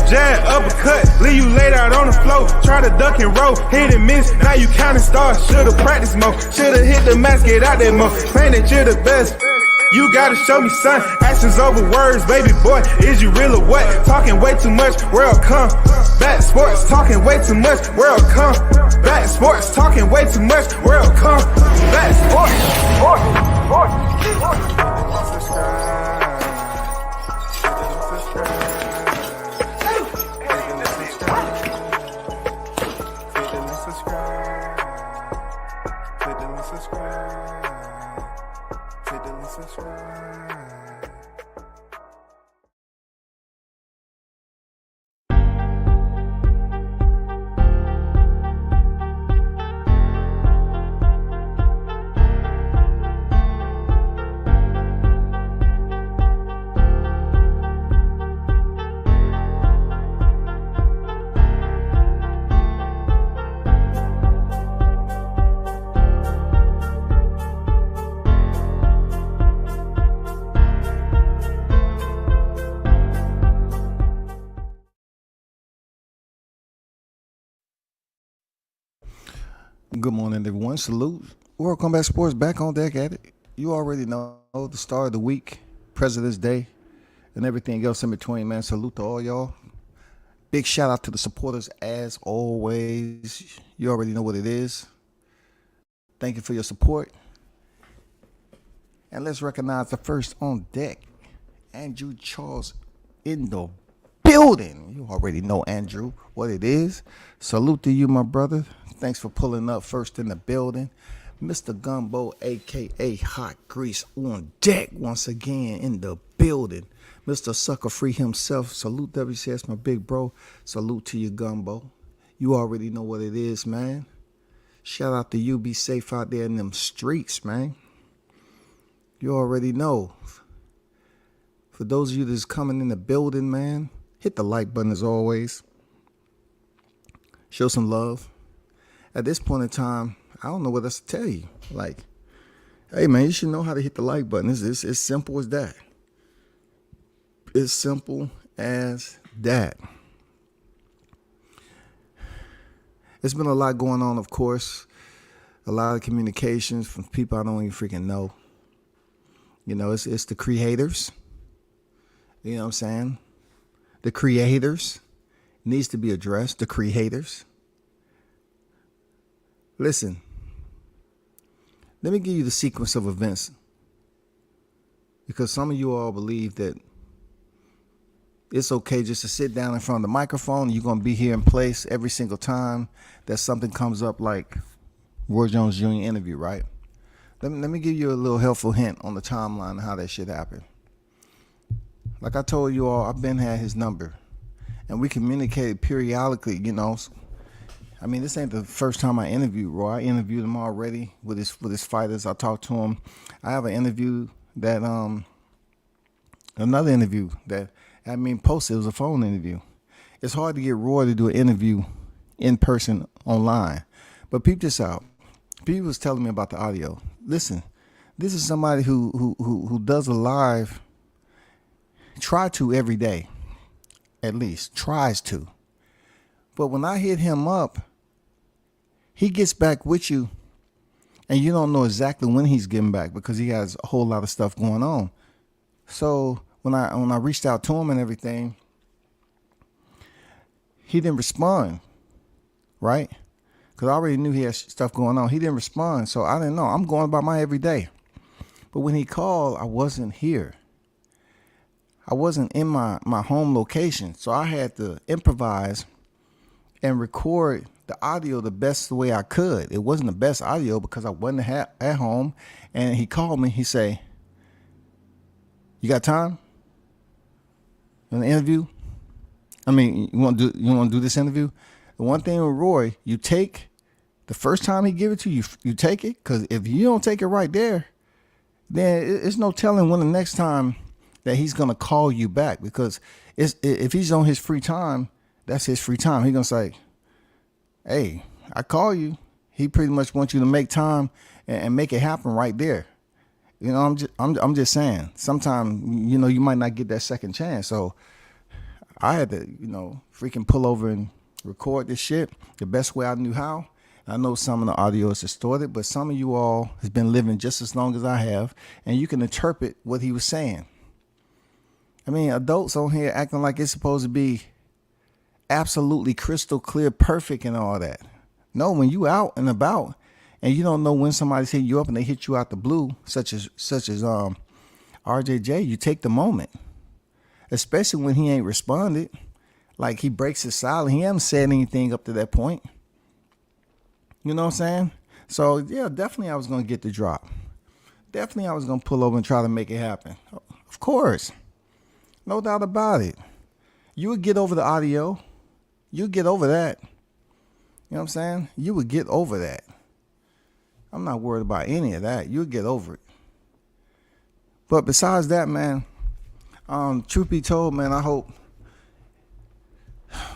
jab, uppercut, leave you laid out on the floor. Try to duck and roll, hit and miss, now you counting stars. Should've practiced more, should've hit the mask, get out there more. Claim that you're the best. You gotta show me, son. Actions over words, baby boy. Is you real or what? Talking way too much, world come. Back sports, talking way too much, world come. Back sports, talking way too much, world come. Back Good morning, everyone. Salute. World Combat Sports back on deck at it. You already know the start of the week, President's Day, and everything else in between, man. Salute to all y'all. Big shout out to the supporters as always. You already know what it is. Thank you for your support. And let's recognize the first on deck, Andrew Charles in the building. You already know, Andrew, what it is. Salute to you, my brother. Thanks for pulling up first in the building. Mr. Gumbo, a.k.a. Hot Grease, on deck once again in the building. Mr. Sucker Free himself. Salute WCS, my big bro. Salute to you, Gumbo. You already know what it is, man. Shout out to you. Be safe out there in them streets, man. You already know. For those of you that's coming in the building, man, hit the like button as always. Show some love. At this point in time, I don't know what else to tell you. Like, hey, man, you should know how to hit the like button. It's simple as that. It's simple as that. It's been a lot going on, of course. A lot of communications from people I don't even freaking know. You know, it's the CreHATERS. You know what I'm saying? The CreHATERS needs to be addressed. The CreHATERS. Listen, let me give you the sequence of events, because some of you all believe that it's okay just to sit down in front of the microphone and you're going to be here in place every single time that something comes up like Roy Jones Jr. interview, right? Let me give you a little helpful hint on the timeline of how that shit happened. Like I told you all, I've been had his number, and we communicated periodically, you know. I mean, this ain't the first time I interviewed Roy. I interviewed him already with his fighters. I talked to him. I have an interview that another interview that posted. It was a phone interview. It's hard to get Roy to do an interview in person online, but peep this out. People was telling me about the audio. Listen, this is somebody who does a live. Try to every day, at least tries to. But when I hit him up, he gets back with you, and you don't know exactly when he's getting back because he has a whole lot of stuff going on. So when I reached out to him and everything, he didn't respond, right? Because I already knew he had stuff going on. He didn't respond, so I didn't know. I'm going about my everyday. But when he called, I wasn't here. I wasn't in my home location, so I had to improvise and record the audio the best way I could. It wasn't the best audio because I wasn't at home. And he called me. He say, "You got time? An interview? I mean, you want to do this interview?" The one thing with Roy, you take the first time he give it to you, you take it, because if you don't take it right there, then it's no telling when the next time that he's gonna call you back. Because if he's on his free time, that's his free time. He's gonna say, "Hey, I call you." He pretty much wants you to make time and make it happen right there. You know, I'm just saying. Sometimes, you know, you might not get that second chance. So I had to, freaking pull over and record this shit the best way I knew how. I know some of the audio is distorted, but some of you all has been living just as long as I have, and you can interpret what he was saying. I mean, adults on here acting like it's supposed to be absolutely crystal clear, perfect, and all that. No, when you out and about, and you don't know when somebody's hit you up and they hit you out the blue, such as RJJ, you take the moment, especially when he ain't responded. Like, he breaks his silence. He hasn't said anything up to that point. You know what I'm saying? So, yeah, definitely I was going to get the drop. Definitely I was going to pull over and try to make it happen. Of course. No doubt about it. You would get over the audio. You would get over that. You know what I'm saying? You would get over that. I'm not worried about any of that. You would get over it. But besides that, man, truth be told, man, I hope.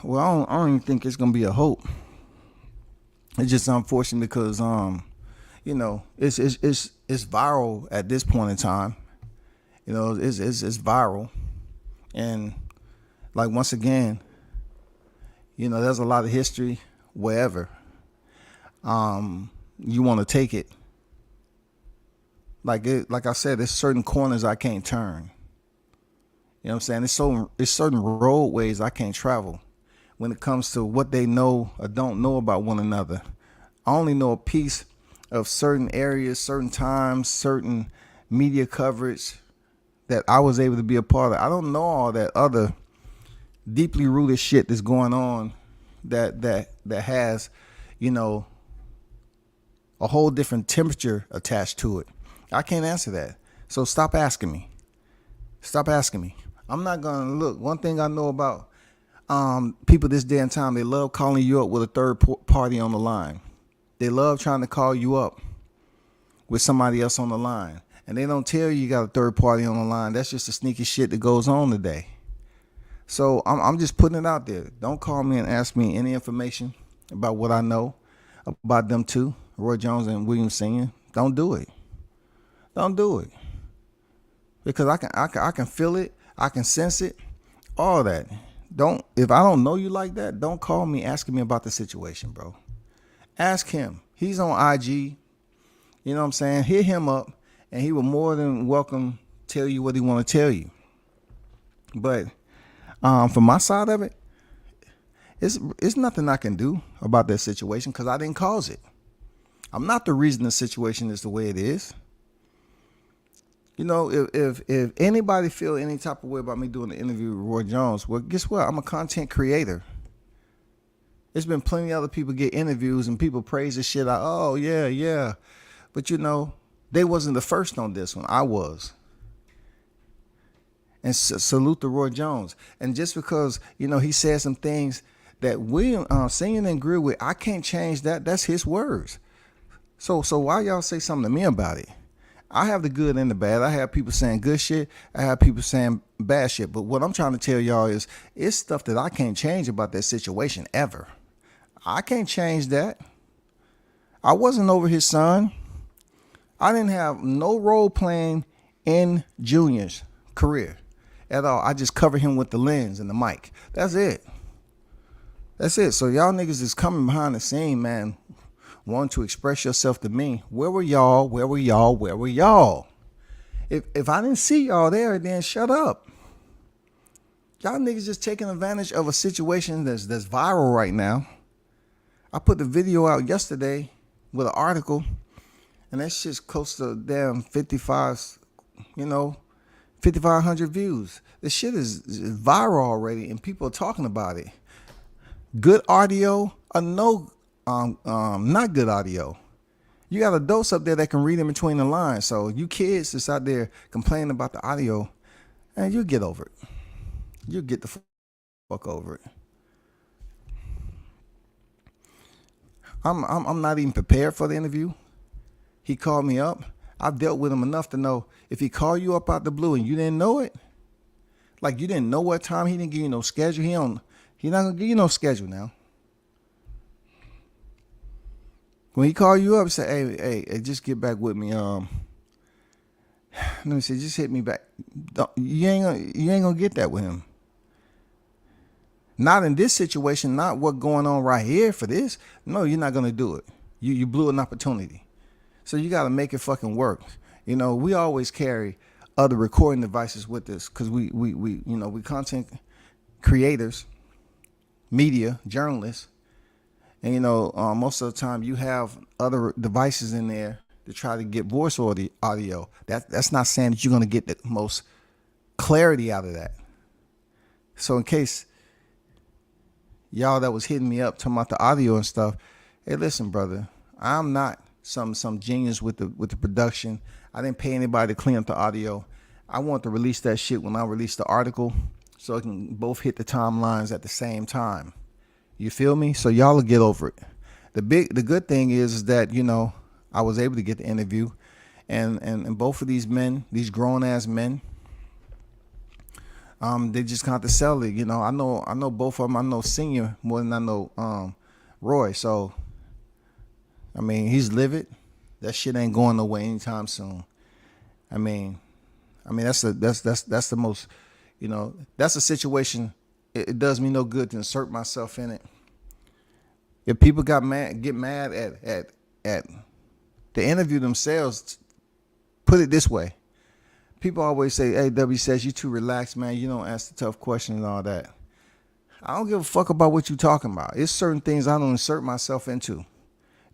Well, I don't even think it's going to be a hope. It's just unfortunate because, it's viral at this point in time. It's viral. And, like, once again, there's a lot of history wherever you want to take it. Like I said, there's certain corners I can't turn. You know what I'm saying? It's certain roadways I can't travel when it comes to what they know or don't know about one another. I only know a piece of certain areas, certain times, certain media coverage that I was able to be a part of. I don't know all that other deeply rooted shit that's going on that has, a whole different temperature attached to it. I can't answer that. So stop asking me. Stop asking me. I'm not going to look. One thing I know about people this day and time, they love calling you up with a third party on the line. They love trying to call you up with somebody else on the line. And they don't tell you got a third party on the line. That's just the sneaky shit that goes on today. So I'm just putting it out there. Don't call me and ask me any information about what I know about them two, Roy Jones and William Senior. Don't do it. Don't do it. Because I can feel it. I can sense it. All that. If I don't know you like that, don't call me asking me about the situation, bro. Ask him. He's on IG. You know what I'm saying? Hit him up, and he will more than welcome tell you what he want to tell you. But from my side of it, it's nothing I can do about that situation because I didn't cause it. I'm not the reason the situation is the way it is. If anybody feel any type of way about me doing the interview with Roy Jones, well, guess what? I'm a content creator. There's been plenty of other people get interviews and people praise this shit out. Oh, yeah. But, they wasn't the first on this one. I was. And salute to Roy Jones. And just because, he said some things that William Senior didn't agree with, I can't change that. That's his words. So why y'all say something to me about it? I have the good and the bad. I have people saying good shit. I have people saying bad shit. But what I'm trying to tell y'all is it's stuff that I can't change about that situation ever. I can't change that. I wasn't over his son. I didn't have no role playing in Junior's career at all. I just covered him with the lens and the mic. That's it. That's it. So y'all niggas is coming behind the scene, man, wanting to express yourself to me. Where were y'all? Where were y'all? Where were y'all? If I didn't see y'all there, then shut up. Y'all niggas just taking advantage of a situation that's viral right now. I put the video out yesterday with an article, and that shit's close to damn 5,500 views. This shit is viral already, and people are talking about it. Good audio or no, not good audio. You got adults up there that can read in between the lines. So you kids that's out there complaining about the audio, and you'll get over it. You'll get the fuck over it. I'm not even prepared for the interview. He called me up. I've dealt with him enough to know if he called you up out the blue and you didn't know it, like you didn't know what time, he didn't give you no schedule. He's not gonna give you no schedule now. When he called you up and said, hey, just get back with me. Let me see, just hit me back. You ain't gonna get that with him. Not in this situation, not what going on right here for this. No, you're not gonna do it. You blew an opportunity. So you gotta make it fucking work. You know, we always carry other recording devices with us because we content creators, media, journalists, and most of the time you have other devices in there to try to get voice audio. That's not saying that you're gonna get the most clarity out of that. So in case y'all that was hitting me up talking about the audio and stuff, hey, listen, brother, I'm not some genius with the production. I didn't pay anybody to clean up the audio. I want to release that shit when I release the article, so it can both hit the timelines at the same time. You feel me? So y'all will get over it. The good thing is that I was able to get the interview, and both of these men, these grown ass men, they just kind of sell it. I know both of them. I know Senior more than I know Roy. So I mean, he's livid. That shit ain't going nowhere anytime soon. I mean that's the most, that's a situation. It does me no good to insert myself in it. If people get mad at the interview themselves, put it this way. People always say, hey, W says, you too relaxed, man. You don't ask the tough questions and all that. I don't give a fuck about what you talking about. It's certain things I don't insert myself into.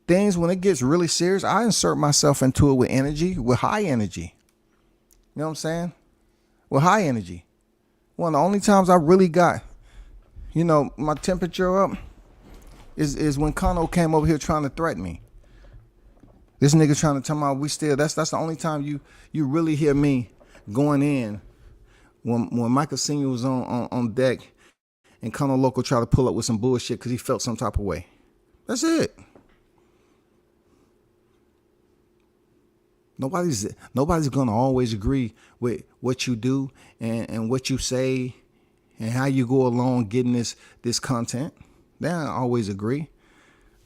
Things, when it gets really serious, I insert myself into it with energy, with high energy. You know what I'm saying? With high energy. One of the only times I really got, my temperature up is when Kano came over here trying to threaten me. This nigga trying to tell me we still, that's the only time you really hear me going in when Michael Senior was on deck and Kano Loco tried to pull up with some bullshit because he felt some type of way. That's it. Nobody's gonna always agree with what you do and what you say and how you go along getting this content. They don't always agree.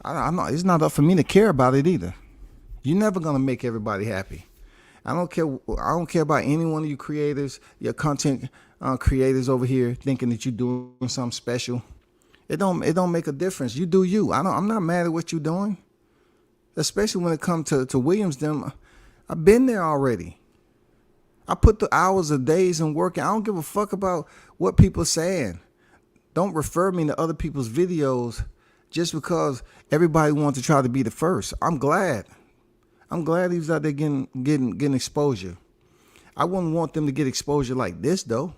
I'm not. It's not up for me to care about it either. You're never gonna make everybody happy. I don't care about any one of you creators, your content creators over here thinking that you're doing something special. It don't make a difference. You do you. I'm not mad at what you're doing, especially when it comes to Williams. I've been there already. I put the hours of days and working. I don't give a fuck about what people are saying. Don't refer me to other people's videos just because everybody wants to try to be the first. I'm glad he was out there getting exposure. I wouldn't want them to get exposure like this though.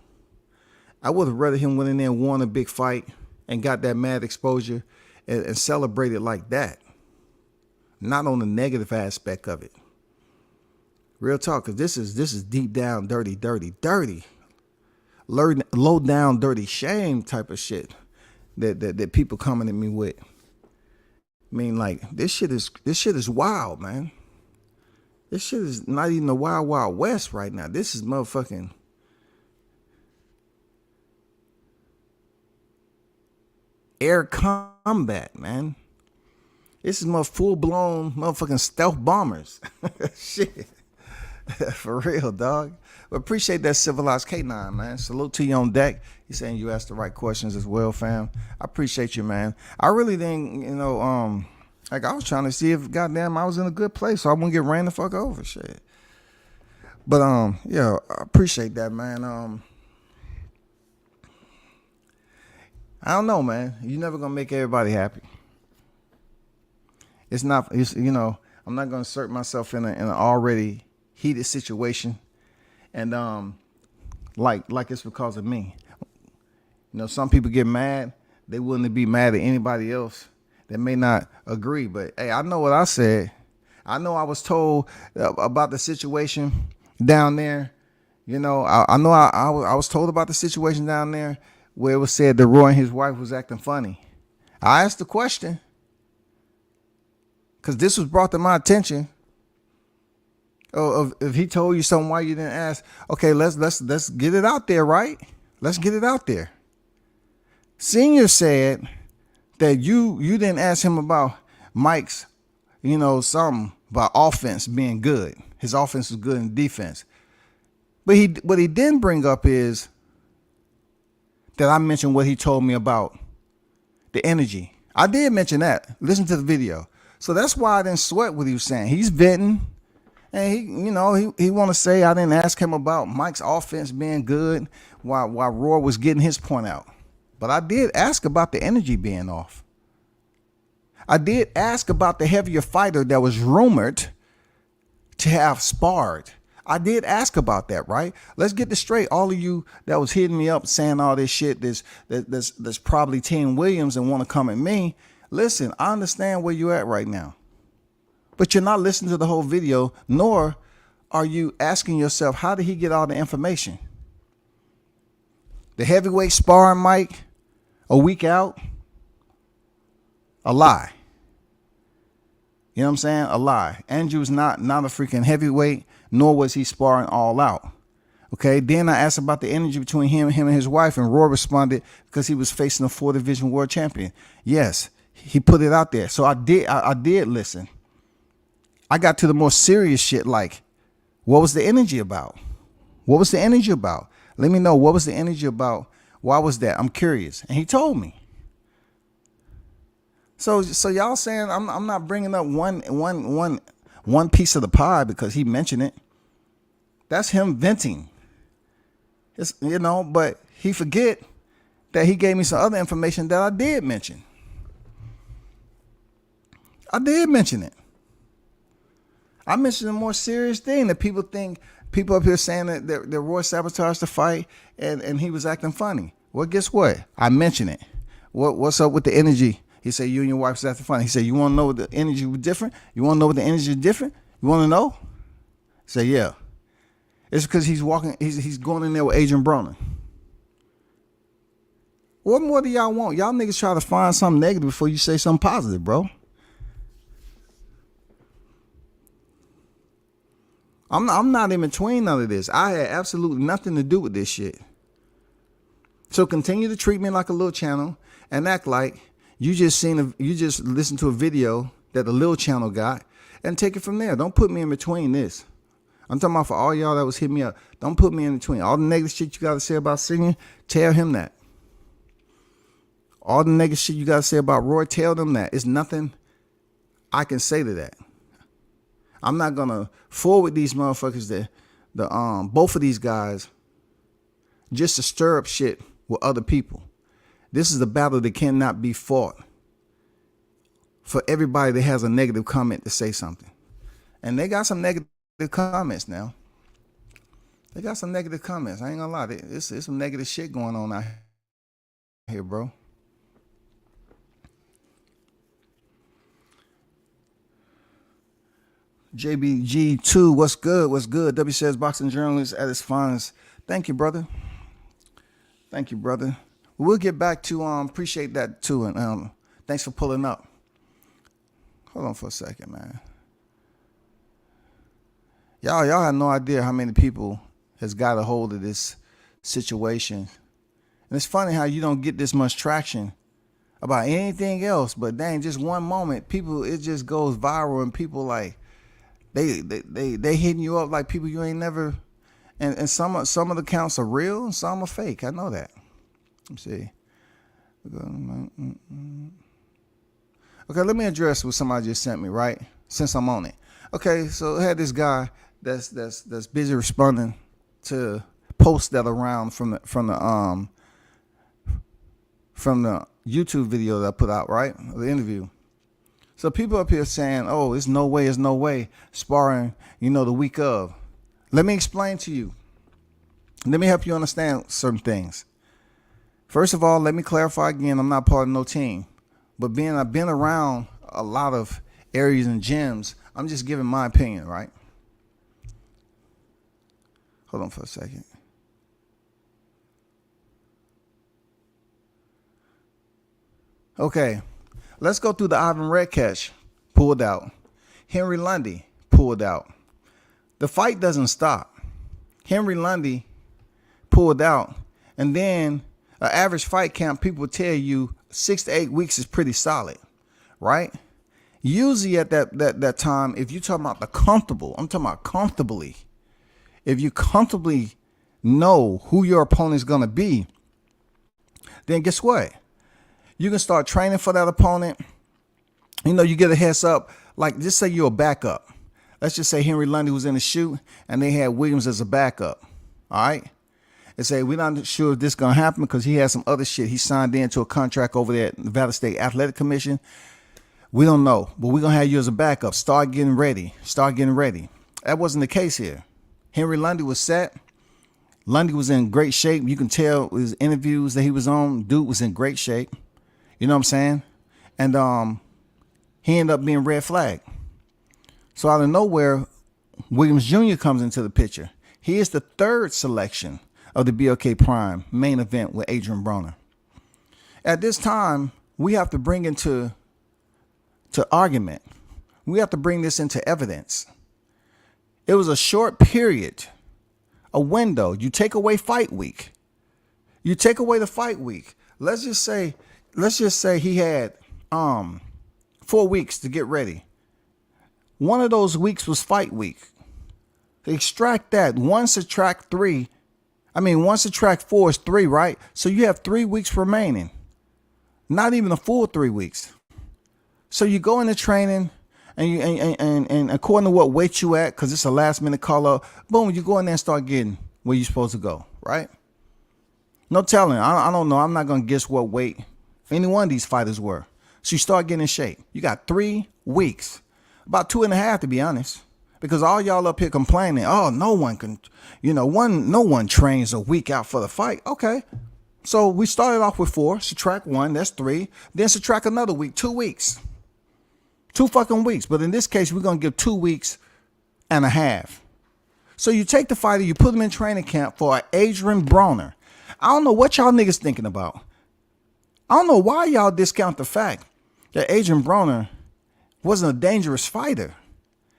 I would have rather him went in there and won a big fight and got that mad exposure and celebrated like that. Not on the negative aspect of it. Real talk, because this is deep down, dirty, low down, dirty shame type of shit that people coming at me with. I mean, like, this shit is wild, man. This shit is not even the wild, wild west right now. This is motherfucking air combat, man. This is full blown motherfucking stealth bombers. Shit. For real, dog. But appreciate that civilized K9, man. Salute to you on deck. He's saying you asked the right questions as well, fam. I appreciate you, man. I really didn't, like I was trying to see if goddamn I was in a good place so I wouldn't get ran the fuck over, shit. But yeah, I appreciate that, man. I don't know, man. You're never gonna make everybody happy. I'm not gonna insert myself in an already heated situation and like it's because of me. Some people get mad. They wouldn't be mad at anybody else that may not agree. But hey, I know what I said. I know I was told about the situation down there. I know I was told about the situation down there where it was said that Roy and his wife was acting funny. I asked the question because this was brought to my attention. If he told you something, why you didn't ask? Okay, let's get it out there, right? Let's get it out there. Senior said that you didn't ask him about Mike's, something about offense being good. His offense was good in defense. But what he didn't bring up is that I mentioned what he told me about the energy. I did mention that. Listen to the video. So that's why I didn't sweat what he was saying. He's venting. And he want to say I didn't ask him about Mike's offense being good while Roy was getting his point out. But I did ask about the energy being off. I did ask about the heavier fighter that was rumored to have sparred. I did ask about that, right? Let's get this straight. All of you that was hitting me up saying all this shit, there's probably Team Williams and want to come at me. Listen, I understand where you're at right now. But you're not listening to the whole video, nor are you asking yourself, how did he get all the information? The heavyweight sparring Mike, a week out, a lie. You know what I'm saying? A lie. Andrew's not a freaking heavyweight, nor was he sparring all out. Okay, then I asked about the energy between him and his wife, and Roy responded because he was facing a 4-division world champion. Yes, he put it out there. So I did listen. I got to the more serious shit, like, what was the energy about? What was the energy about? Let me know, what was the energy about? Why was that? I'm curious. And he told me. So y'all saying I'm not bringing up one piece of the pie because he mentioned it. That's him venting. It's, but he forget that he gave me some other information that I did mention. I did mention it. I mentioned a more serious thing that people up here saying that Roy sabotaged the fight and he was acting funny. Well, guess what? I mentioned it. What's up with the energy? He said, you and your wife was acting funny. He said, you want to know what the energy was different? You want to know what the energy is different? You want to know? I said, yeah. It's because he's going in there with Adrian Broner. What more do y'all want? Y'all niggas try to find something negative before you say something positive, bro. I'm not in between none of this. I had absolutely nothing to do with this shit. So continue to treat me like a little channel and act like you just listened to a video that the little channel got and take it from there. Don't put me in between this. I'm talking about for all y'all that was hitting me up. Don't put me in between. All the negative shit you got to say about singing, tell him that. All the negative shit you got to say about Roy, tell them that. It's nothing I can say to that. I'm not going to forward these motherfuckers, both of these guys, just to stir up shit with other people. This is a battle that cannot be fought for everybody that has a negative comment to say something. And they got some negative comments now. They got some negative comments. I ain't gonna lie. It's some negative shit going on out here, bro. JBG2, what's good? What's good? W says boxing journalist at its finest. Thank you, brother. Thank you, brother. We'll get back to appreciate that too, and thanks for pulling up. Hold on for a second, man. Y'all have no idea how many people has got a hold of this situation. And it's funny how you don't get this much traction about anything else, but dang, just one moment, people, it just goes viral, and people like they hitting you up like people you ain't never. And some of the accounts are real and some are fake. I know that. Let me see. Okay, let me address what somebody just sent me, right? Since I'm on it. Okay, so I had this guy that's busy responding to posts that are around from the YouTube video that I put out, right? The interview. So people up here saying, oh, it's no way sparring, the week of. Let me explain to you. Let me help you understand certain things. First of all, let me clarify again, I'm not part of no team. But I've been around a lot of areas and gyms, I'm just giving my opinion, right? Hold on for a second. Okay, let's go through the Ivan Red catch. Pulled out. Henry Lundy pulled out. The fight doesn't stop. Henry Lundy pulled out. And then an average fight camp, people tell you 6 to 8 weeks is pretty solid, right? Usually at that time, if you're talking about the comfortable, I'm talking about comfortably. If you comfortably know who your opponent's going to be, then guess what? You can start training for that opponent. You know, you get a heads up. Like, just say you're a backup. Let's just say Henry Lundy was in the shoot and they had Williams as a backup. All right? They say, we're not sure if this is going to happen because he has some other shit. He signed into a contract over there at Nevada State Athletic Commission. We don't know, but we're going to have you as a backup. Start getting ready. Start getting ready. That wasn't the case here. Henry Lundy was set. Lundy was in great shape. You can tell his interviews that he was on. Dude was in great shape. You know what I'm saying? And he ended up being red flag. So out of nowhere, Williams Jr. comes into the picture. He is the third selection of the BLK Prime main event with Adrian Broner. At this time, we have to bring into argument. We have to bring this into evidence. It was a short period, a window. You take away fight week. You take away the fight week. Let's just say he had 4 weeks to get ready. One of those weeks was fight week. Extract that. 1 subtract 3. 1 subtract 4 is 3, right? So you have 3 weeks remaining. Not even a full 3 weeks. So you go into training and you and according to what weight you at, because it's a last minute call up, boom, you go in there and start getting where you're supposed to go, right? No telling. I don't know. I'm not gonna guess what weight any one of these fighters were. So you start getting in shape. You got 3 weeks. About 2.5 to be honest. Because all y'all up here complaining, oh, no one can, no one trains a week out for the fight. Okay. So we started off with 4, subtract 1, that's 3. Then subtract another week, 2 weeks. 2 fucking weeks. But in this case, we're going to give 2 weeks and a half. So you take the fighter, you put him in training camp for Adrian Broner. I don't know what y'all niggas thinking about. I don't know why y'all discount the fact that Adrian Broner wasn't a dangerous fighter.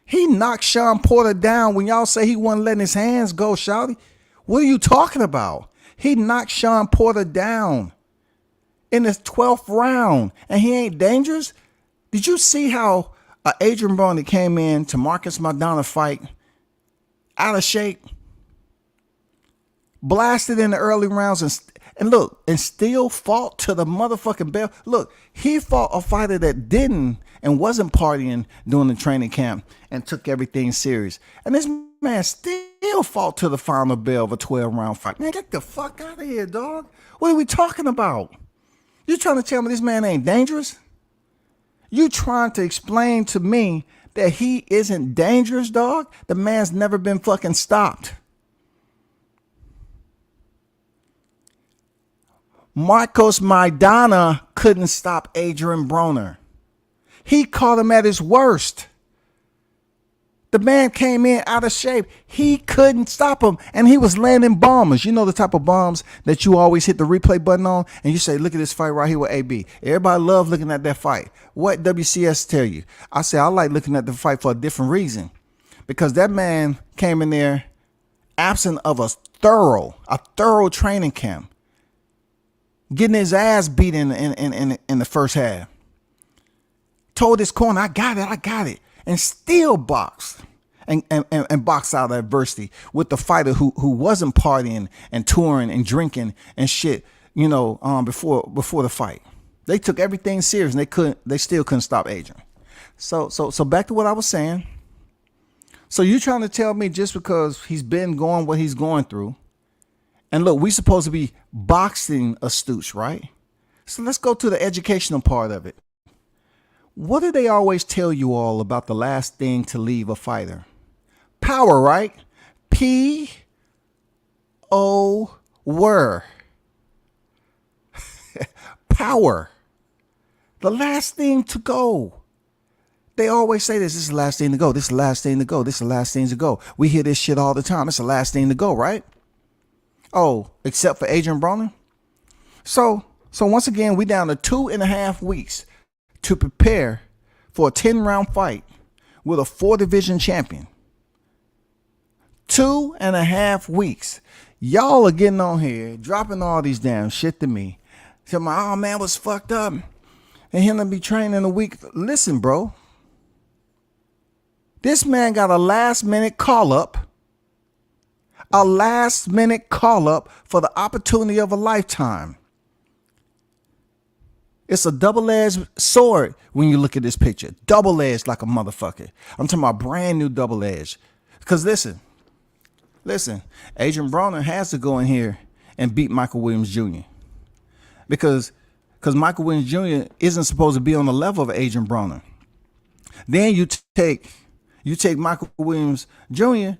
He knocked Sean Porter down when y'all say he wasn't letting his hands go, shawty. What are you talking about? He knocked Sean Porter down in his 12th round, and he ain't dangerous? Did you see how Adrian Broner came in to Marcus Maidana fight out of shape? Blasted in the early rounds and still fought to the motherfucking bell. Look, he fought a fighter that didn't and wasn't partying during the training camp and took everything serious. And this man still fought to the final bell of a 12-round fight. Man, get the fuck out of here, dog. What are we talking about? You trying to tell me this man ain't dangerous? You trying to explain to me that he isn't dangerous, dog? The man's never been fucking stopped. Marcos Maidana couldn't stop Adrian Broner. He caught him at his worst. The man came in out of shape. He couldn't stop him. And he was landing bombers. You know the type of bombs that you always hit the replay button on and you say, look at this fight right here with AB. Everybody love looking at that fight. What WCS tell you? I say, I like looking at the fight for a different reason. Because that man came in there absent of a thorough training camp. Getting his ass beat in the first half. Told his corner, I got it. And still boxed and boxed out of adversity with the fighter who wasn't partying and touring and drinking and shit, before the fight. They took everything serious and they still couldn't stop Adrian. So back to what I was saying. So you trying to tell me just because he's been going what he's going through, and look, we supposed to be boxing astutes, right? So let's go to the educational part of it. What do they always tell you all about the last thing to leave a fighter? Power, right? Power. Power. The last thing to go. They always say this is the last thing to go. This is the last thing to go. This is the last thing to go. We hear this shit all the time. It's the last thing to go, right? Oh, except for Adrian Broner. So once again, we down to 2.5 weeks to prepare for a 10-round fight with a 4-division champion. 2.5 weeks. Y'all are getting on here, dropping all these damn shit to me. Tell me, oh man, was fucked up. And him to be training a week. Listen, bro. This man got a last-minute call-up. A last-minute call-up for the opportunity of a lifetime. It's a double-edged sword when you look at this picture. Double-edged like a motherfucker. I'm talking about brand new double-edged. Because listen, Adrian Broner has to go in here and beat Michael Williams Jr. Because Michael Williams Jr. isn't supposed to be on the level of Adrian Broner. Then you take Michael Williams Jr.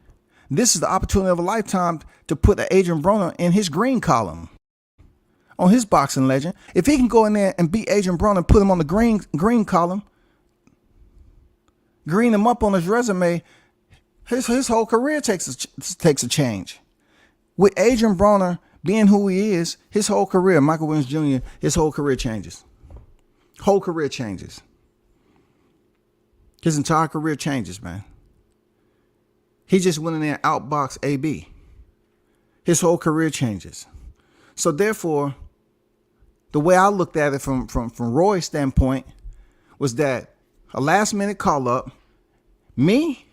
This is the opportunity of a lifetime to put Adrian Broner in his green column on his boxing legend. If he can go in there and beat Adrian Broner and put him on the green column, green him up on his resume, his whole career takes a change. With Adrian Broner being who he is, his whole career, Michael Williams Jr., his whole career changes. Whole career changes. His entire career changes, man. He just went in there and outboxed AB. His whole career changes. So therefore, the way I looked at it from Roy's standpoint was that a last minute call up, me,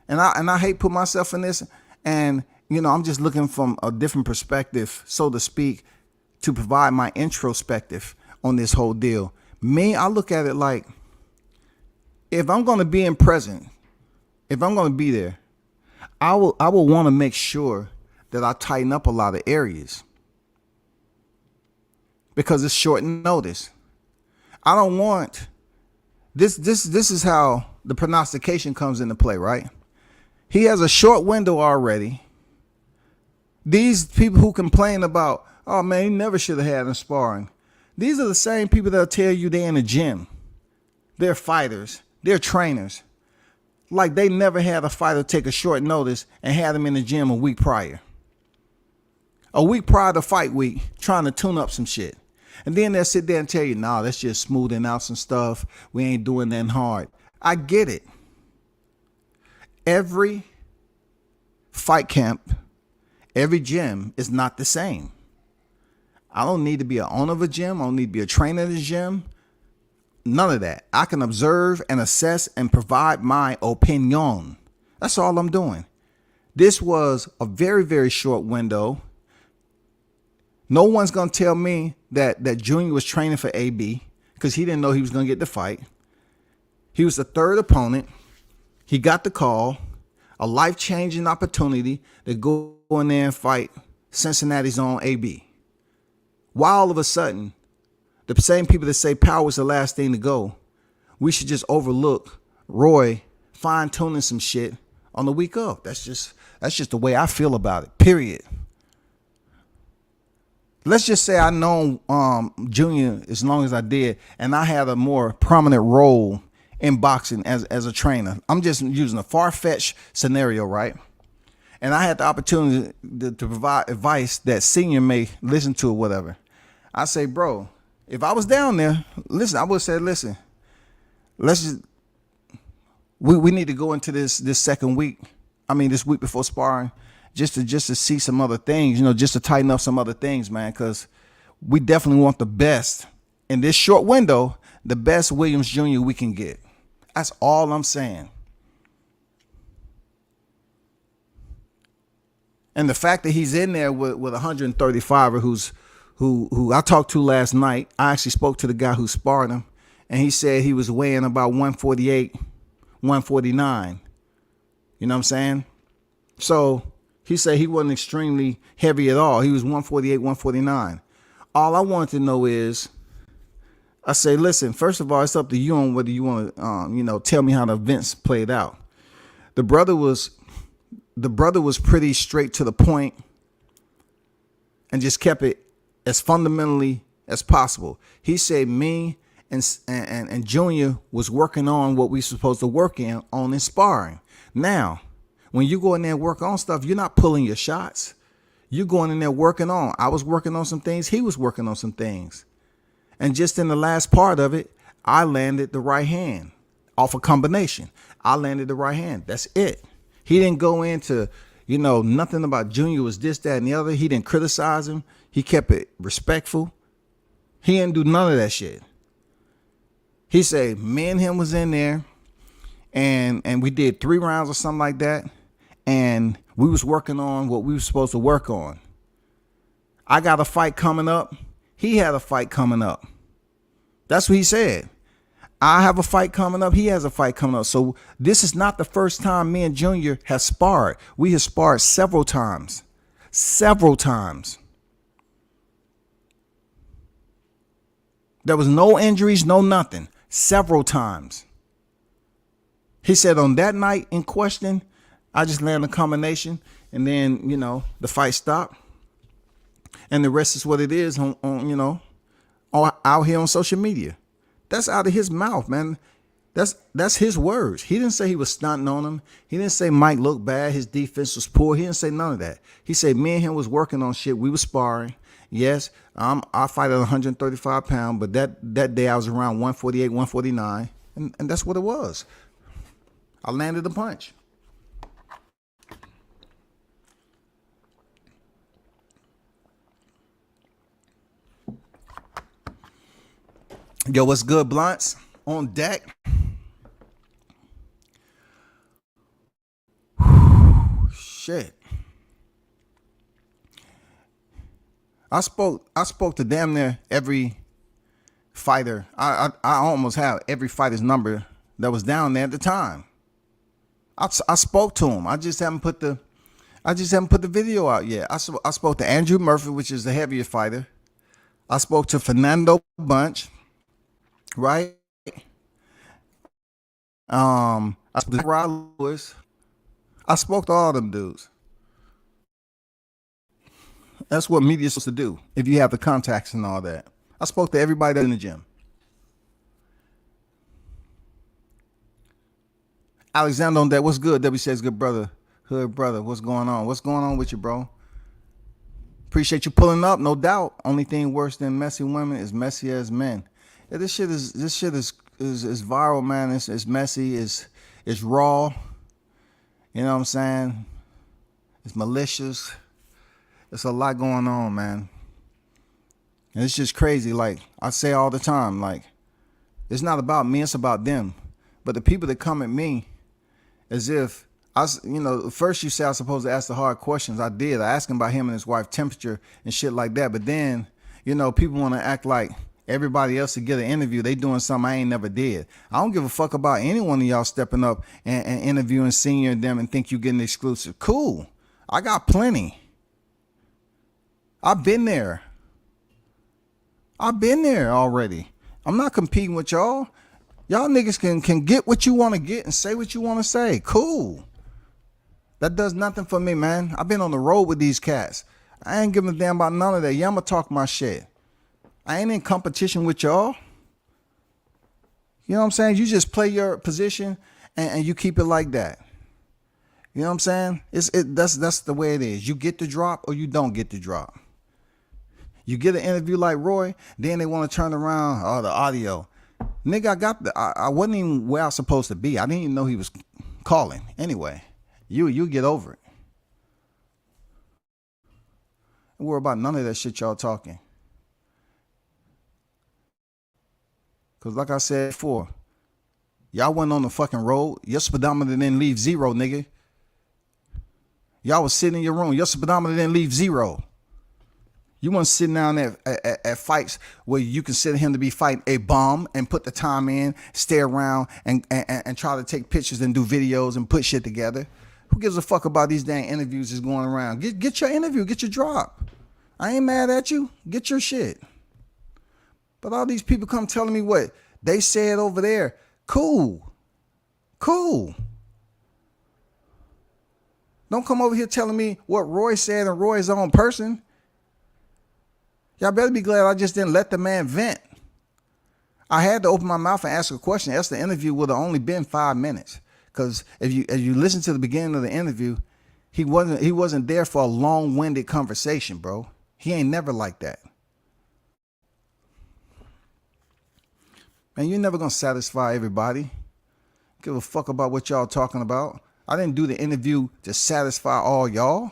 and I hate put myself in this, and I'm just looking from a different perspective, so to speak, to provide my introspective on this whole deal. Me, I look at it like, if I'm going to be in present, if I'm going to be there, I will want to make sure that I tighten up a lot of areas. Because it's short notice. I don't want this is how the prognostication comes into play, right? He has a short window already. These people who complain about, oh man, he never should have had him sparring. These are the same people that'll tell you they're in the gym. They're fighters. They're trainers. Like they never had a fighter take a short notice and had him in the gym a week prior. A week prior to fight week, trying to tune up some shit. And then they'll sit there and tell you, nah, that's just smoothing out some stuff. We ain't doing that hard. I get it. Every fight camp, every gym is not the same. I don't need to be an owner of a gym. I don't need to be a trainer in the gym. None of that. I can observe and assess and provide my opinion. That's all I'm doing. This was a very, very short window. No one's going to tell me that Junior was training for AB because he didn't know he was going to get the fight. He was the third opponent. He got the call, a life-changing opportunity to go in there and fight Cincinnati's own AB. Why all of a sudden, the same people that say power is the last thing to go, we should just overlook Roy fine-tuning some shit on the week of. That's just the way I feel about it, period. Let's just say I known Junior as long as I did, and I had a more prominent role in boxing as a trainer. I'm just using a far-fetched scenario, right? And I had the opportunity to provide advice that Senior may listen to or whatever. I say, bro, if I was down there, listen, I would have said, listen, we need to go into this second week. This week before sparring, just to see some other things, just to tighten up some other things, man, because we definitely want the best in this short window, the best Williams Jr. we can get. That's all I'm saying. And the fact that he's in there with 135er who I talked to last night, I actually spoke to the guy who sparred him, and he said he was weighing about 148, 149. You know what I'm saying? So he said he wasn't extremely heavy at all. He was 148, 149. All I wanted to know is, I say, listen, first of all, it's up to you on whether you want to, tell me how the events played out. The brother was pretty straight to the point and just kept it as fundamentally as possible. He said me and Junior was working on what we supposed to work on in sparring. Now, when you go in there and work on stuff, you're not pulling your shots. You're going in there working on. I was working on some things. He was working on some things. And just in the last part of it, I landed the right hand off a combination. I landed the right hand. That's it. He didn't go into, nothing about Junior was this, that, and the other. He didn't criticize him. He kept it respectful. He didn't do none of that shit. He said, me and him was in there, and we did 3 rounds or something like that, and we was working on what we were supposed to work on. I got a fight coming up. He had a fight coming up. That's what he said. I have a fight coming up. He has a fight coming up. So this is not the first time me and Junior have sparred. We have sparred several times. Several times. There was no injuries, no nothing. Several times. He said on that night in question, I just landed a combination, and then, you know, the fight stopped. And the rest is what it is on you know, out here on social media. That's out of his mouth, man. That's his words. He didn't say he was stunting on him. He didn't say Mike looked bad. His defense was poor. He didn't say none of that. He said me and him was working on shit. We were sparring. Yes, I fight at 135 pounds, but that day I was around 148, 149, and that's what it was. I landed a punch. Yo, what's good, blunts? On deck. Shit. I spoke to damn near every fighter. I almost have every fighter's number that was down there at the time. I spoke to him. I just haven't put the video out yet. I spoke to Andrew Murphy, which is the heavier fighter. I spoke to Fernando Bunch, right? I spoke to Rod Lewis. I spoke to all them dudes. That's what media's supposed to do if you have the contacts and all that. I spoke to everybody in the gym. Alexander on that. What's good? W says good brother. Hood brother. What's going on? What's going on with you, bro? Appreciate you pulling up, no doubt. Only thing worse than messy women is messy as men. Yeah, this shit is viral, man. It's messy. It's raw. You know what I'm saying? It's malicious. There's a lot going on, man. And it's just crazy. Like I say all the time, like it's not about me, it's about them. But the people that come at me as if first you say I was supposed to ask the hard questions. I did. I asked him about him and his wife temperature and shit like that. But then, people want to act like everybody else to get an interview. They doing something I ain't never did. I don't give a fuck about any one of y'all stepping up and interviewing senior them and think you getting exclusive. Cool. I got plenty. I've been there. I've been there already. I'm not competing with y'all. Y'all niggas can get what you want to get and say what you want to say. Cool. That does nothing for me, man. I've been on the road with these cats. I ain't giving a damn about none of that. Yeah, I'ma talk my shit. I ain't in competition with y'all. You know what I'm saying? You just play your position and you keep it like that. You know what I'm saying? That's the way it is. You get the drop or you don't get the drop. You get an interview like Roy, then they want to turn around, the audio. Nigga, I wasn't even where I was supposed to be. I didn't even know he was calling. Anyway, you get over it. Don't worry about none of that shit y'all talking. Because like I said before, y'all wasn't on the fucking road. Your speedometer didn't leave 0, nigga. Y'all was sitting in your room. Your speedometer didn't leave 0. You weren't sitting down at fights where you consider him to be fighting a bomb and put the time in, stay around and try to take pictures and do videos and put shit together. Who gives a fuck about these dang interviews that's going around? Get your interview, get your drop. I ain't mad at you. Get your shit. But all these people come telling me what they said over there. Cool. Don't come over here telling me what Roy said and Roy's own person. Y'all better be glad I just didn't let the man vent. I had to open my mouth and ask a question. Else the interview would have only been 5 minutes. Because if you listen to the beginning of the interview, he wasn't there for a long-winded conversation, bro. He ain't never like that. Man, you're never gonna satisfy everybody. Give a fuck about what y'all talking about. I didn't do the interview to satisfy all y'all.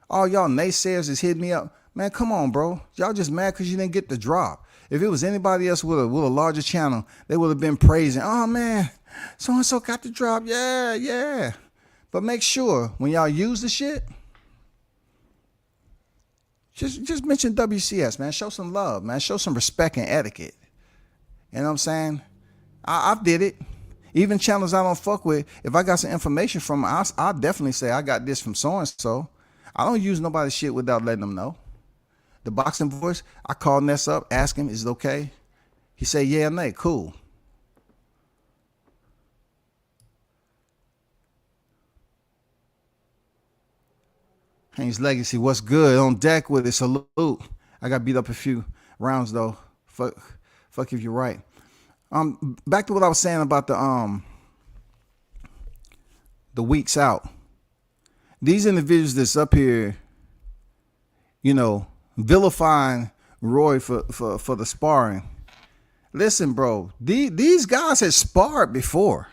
All y'all naysayers just hit me up. Man, come on, bro. Y'all just mad because you didn't get the drop. If it was anybody else with a larger channel, they would have been praising. Oh, man, so-and-so got the drop. Yeah. But make sure when y'all use the shit, just mention WCS, man. Show some love, man. Show some respect and etiquette. You know what I'm saying? I did it. Even channels I don't fuck with, if I got some information from them, I'll definitely say I got this from so-and-so. I don't use nobody's shit without letting them know. The Boxing Voice, I called Ness up, asked him, is it okay? He said, yeah or nay, cool. Haynes Legacy, what's good? On deck with it, salute. I got beat up a few rounds though. Fuck if you're right. Back to what I was saying about the weeks out. These individuals that's up here, you know, vilifying Roy for the sparring. Listen, bro, these guys had sparred before.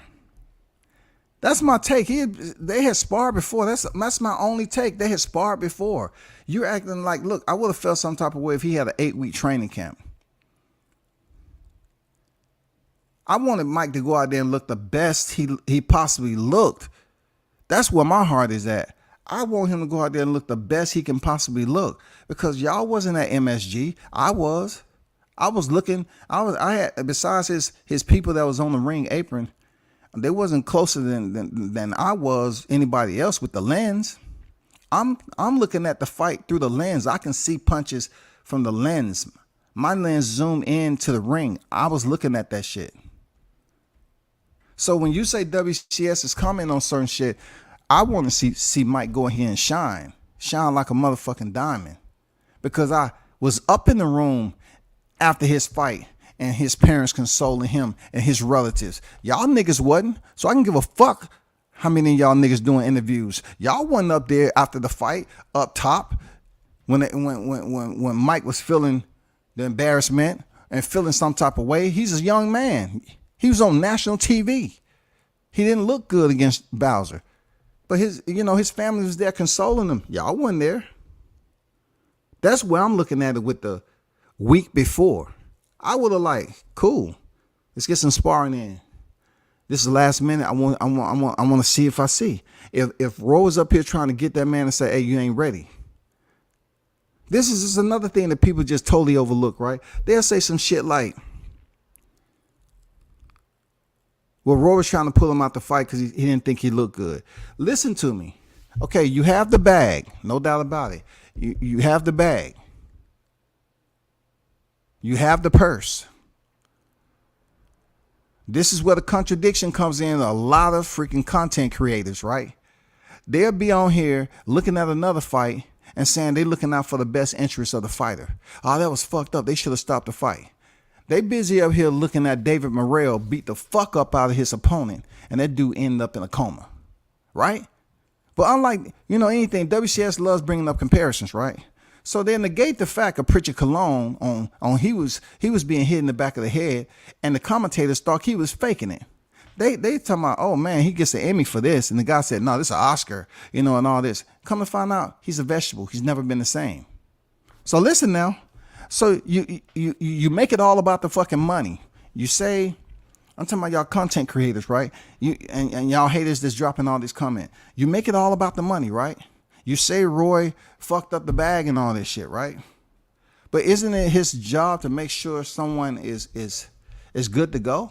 That's my take. They had sparred before. That's my only take. They had sparred before. You're acting like, look, I would have felt some type of way if he had an 8-week training camp. I wanted Mike to go out there and look the best he possibly looked. That's where my heart is at. I want him to go out there and look the best he can possibly look, because y'all wasn't at MSG. I was looking. I had, besides his people that was on the ring apron, they wasn't closer than I was anybody else with the lens. I'm looking at the fight through the lens. I can see punches from the lens. My lens zoom in to the ring. I was looking at that shit. So when you say WCS is commenting on certain shit, I want to see Mike go ahead and shine like a motherfucking diamond, because I was up in the room after his fight and his parents consoling him and his relatives. Y'all niggas wasn't, so I can give a fuck how many of y'all niggas doing interviews. Y'all wasn't up there after the fight up top when Mike was feeling the embarrassment and feeling some type of way. He's a young man. He was on national TV. He didn't look good against Bowser. But his family was there consoling him. Y'all wasn't there. That's where I'm looking at it with the week before. I would have like, cool, let's get some sparring in. This is last minute. I want to see if I see. If Roy was up here trying to get that man and say, hey, you ain't ready. This is just another thing that people just totally overlook, right? They'll say some shit like, well, Roy was trying to pull him out the fight because he didn't think he looked good. Listen to me. Okay, you have the bag. No doubt about it. You have the bag. You have the purse. This is where the contradiction comes in. A lot of freaking content creators, right? They'll be on here looking at another fight and saying they're looking out for the best interests of the fighter. Oh, that was fucked up. They should have stopped the fight. They busy up here looking at David Morrell beat the fuck up out of his opponent, and that dude ended up in a coma, right? But unlike, anything, WCS loves bringing up comparisons, right? So they negate the fact of Pritchard Cologne on he was being hit in the back of the head, and the commentators thought he was faking it. They talking about, oh man, he gets an Emmy for this, and the guy said, no, this is an Oscar, and all this. Come to find out, he's a vegetable. He's never been the same. So listen now. So you make it all about the fucking money. You say, I'm talking about y'all content creators, right? And y'all haters that's dropping all this comment. You make it all about the money, right? You say Roy fucked up the bag and all this shit, right? But isn't it his job to make sure someone is good to go?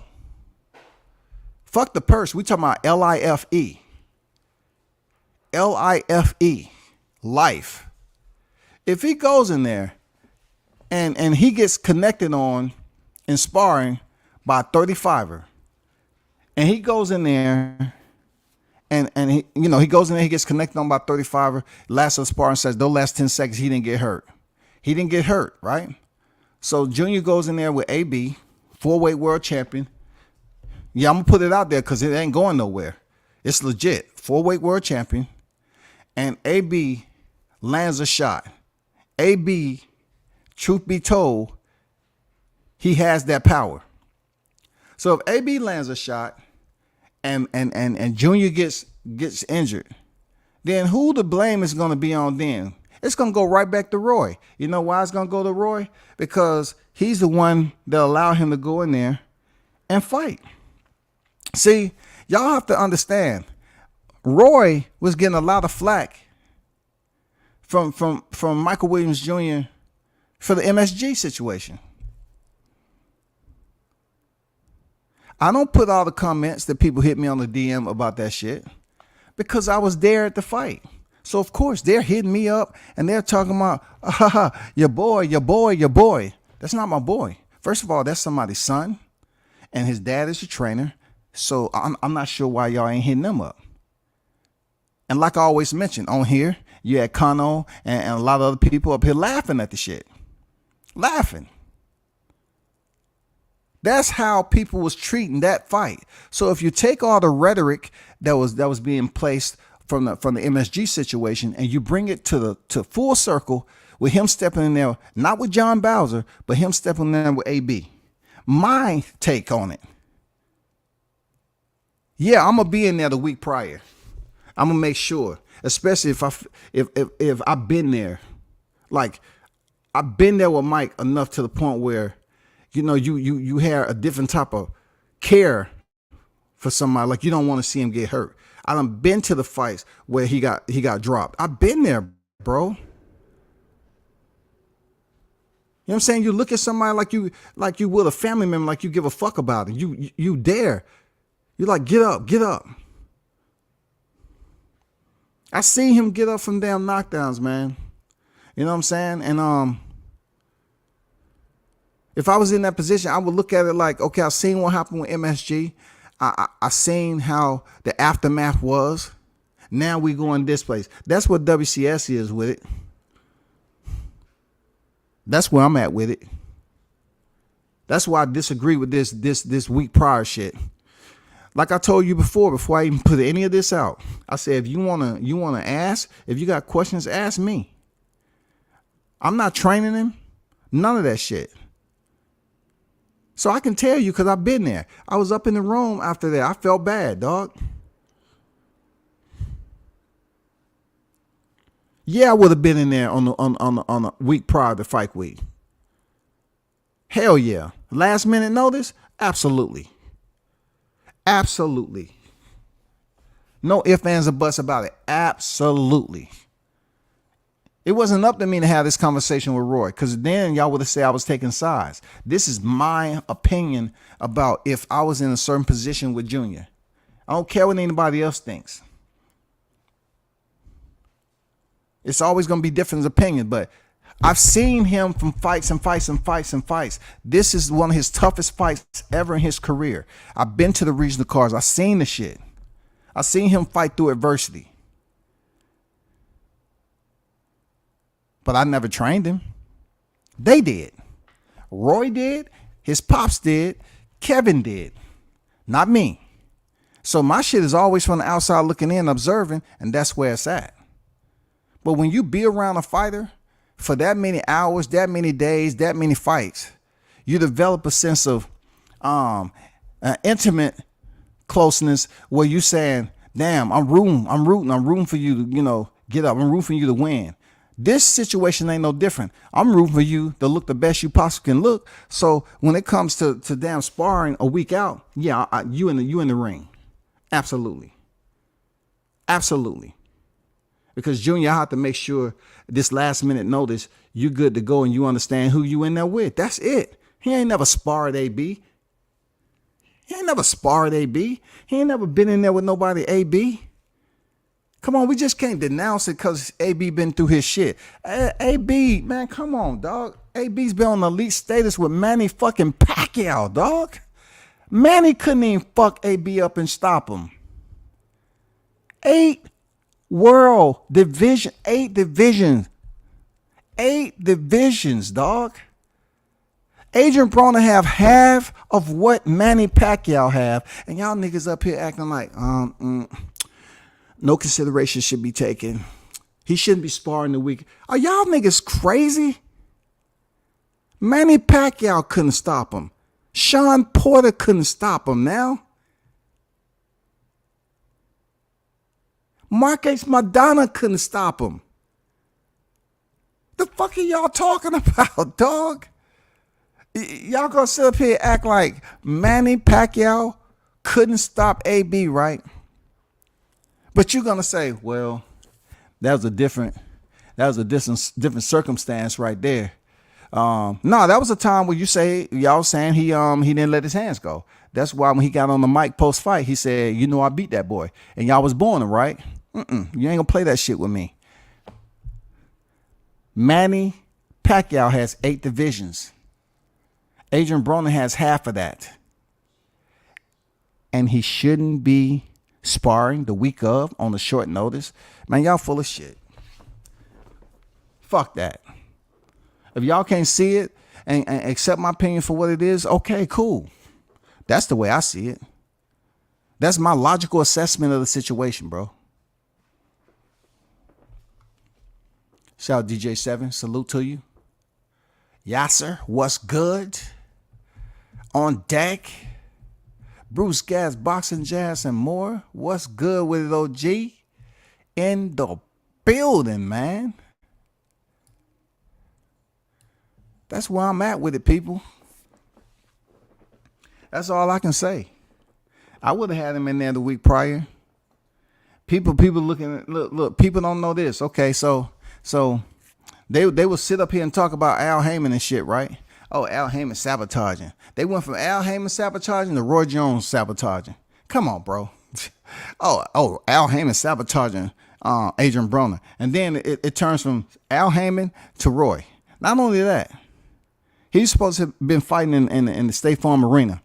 Fuck the purse. We talking about LIFE. LIFE. Life. If he goes in there and he gets connected on in sparring by a 35er, and he goes in there and he goes in there, he gets connected on by 35er, last of the sparring says those last 10 seconds he didn't get hurt. He didn't get hurt, right? So Junior goes in there with AB, 4-weight world champion. Yeah, I'm gonna put it out there because it ain't going nowhere. It's legit. 4-weight world champion. And AB lands a shot. AB, truth be told, he has that power. So if AB lands a shot and Junior gets injured, then who the blame is going to be on then? It's going to go right back to Roy. You know why it's going to go to Roy? Because he's the one that allowed him to go in there and fight. See, y'all have to understand, Roy was getting a lot of flack from Michael Williams Jr. for the MSG situation. I don't put all the comments that people hit me on the DM about that shit because I was there at the fight. So of course they're hitting me up and they're talking about your boy, your boy, your boy. That's not my boy. First of all, that's somebody's son, and his dad is a trainer. So I'm not sure why y'all ain't hitting them up. And like I always mention on here, you had Kano and a lot of other people up here laughing at the shit. Laughing. That's how people was treating that fight. So if you take all the rhetoric that was being placed from the MSG situation and you bring it to full circle with him stepping in there, not with John Bowser, but him stepping in there with AB. My take on it. Yeah, I'm gonna be in there the week prior. I'm gonna make sure, especially if I've been there, like I've been there with Mike enough to the point where, you know, you have a different type of care for somebody. Like you don't want to see him get hurt. I done been to the fights where he got dropped. I've been there, bro. You know what I'm saying? You look at somebody like you would a family member, like you give a fuck about it. You dare. You're like, get up, get up. I seen him get up from damn knockdowns, man. You know what I'm saying? And if I was in that position, I would look at it like, okay, I seen what happened with MSG. I seen how the aftermath was. Now we going this place. That's what WCS is with it. That's where I'm at with it. That's why I disagree with this week prior shit. Like I told you before I even put any of this out, I said, if you wanna ask, if you got questions, ask me. I'm not training him. None of that shit. So I can tell you because I've been there. I was up in the room after that. I felt bad, dog. Yeah, I would have been in there on the week prior to fight week. Hell yeah. Last minute notice? Absolutely. Absolutely. No ifs, ands, or buts about it. Absolutely. It wasn't up to me to have this conversation with Roy, because then y'all would have said I was taking sides. This is my opinion about if I was in a certain position with Junior. I don't care what anybody else thinks. It's always going to be different opinion, but I've seen him from fights and fights and fights and fights. This is one of his toughest fights ever in his career. I've been to the regional cards. I've seen the shit. I've seen him fight through adversity. But I never trained him. They did. Roy did. His pops did. Kevin did. Not me. So my shit is always from the outside looking in, observing, and that's where it's at. But when you be around a fighter for that many hours, that many days, that many fights, you develop a sense of intimate closeness where you saying, damn, I'm rooting for you to, you know, get up. I'm rooting for you to win. This situation ain't no different. I'm rooting for you to look the best you possibly can look. So when it comes to damn sparring a week out, yeah, you in the ring. Absolutely. Absolutely. Because Junior, I have to make sure this last minute notice, you good to go and you understand who you in there with. That's it. He ain't never sparred AB. He ain't never sparred AB. He ain't never been in there with nobody AB. Come on, we just can't denounce it because AB been through his shit. AB, man, come on, dog. AB's been on elite status with Manny fucking Pacquiao, dog. Manny couldn't even fuck AB up and stop him. 8 divisions, 8 divisions, dog. Adrian Broner have half of what Manny Pacquiao have, and y'all niggas up here acting like no consideration should be taken. He shouldn't be sparring the week. Are y'all niggas crazy? Manny Pacquiao couldn't stop him. Sean Porter couldn't stop him now. Marquez Madonna couldn't stop him. The fuck are y'all talking about, dog? Y'all gonna sit up here and act like Manny Pacquiao couldn't stop AB, right? But you're gonna say, well, that was a different circumstance right there. No, that was a time where y'all saying he didn't let his hands go. That's why when he got on the mic post fight, he said, "You know, I beat that boy," and y'all was born him, right? You ain't gonna play that shit with me. Manny Pacquiao has 8 divisions. Adrian Broner has half of that, and he shouldn't be sparring the week of on a short notice. Man, y'all full of shit. Fuck that. If y'all can't see it and accept my opinion for what it is, okay, cool. That's the way I see it. That's my logical assessment of the situation, bro. Shout out DJ7. Salute to you. Yasser, what's good? On deck. Bruce Gas, Boxing Jazz, and more. What's good with it, OG? In the building, man. That's where I'm at with it, people. That's all I can say. I would have had him in there the week prior. People looking at, look, people don't know this. Okay, so they will sit up here and talk about Al Heyman and shit, right? Oh, Al Heyman sabotaging. They went from Al Heyman sabotaging to Roy Jones sabotaging. Come on, bro. oh, Al Heyman sabotaging Adrian Broner. And then it turns from Al Heyman to Roy. Not only that, he's supposed to have been fighting in the State Farm Arena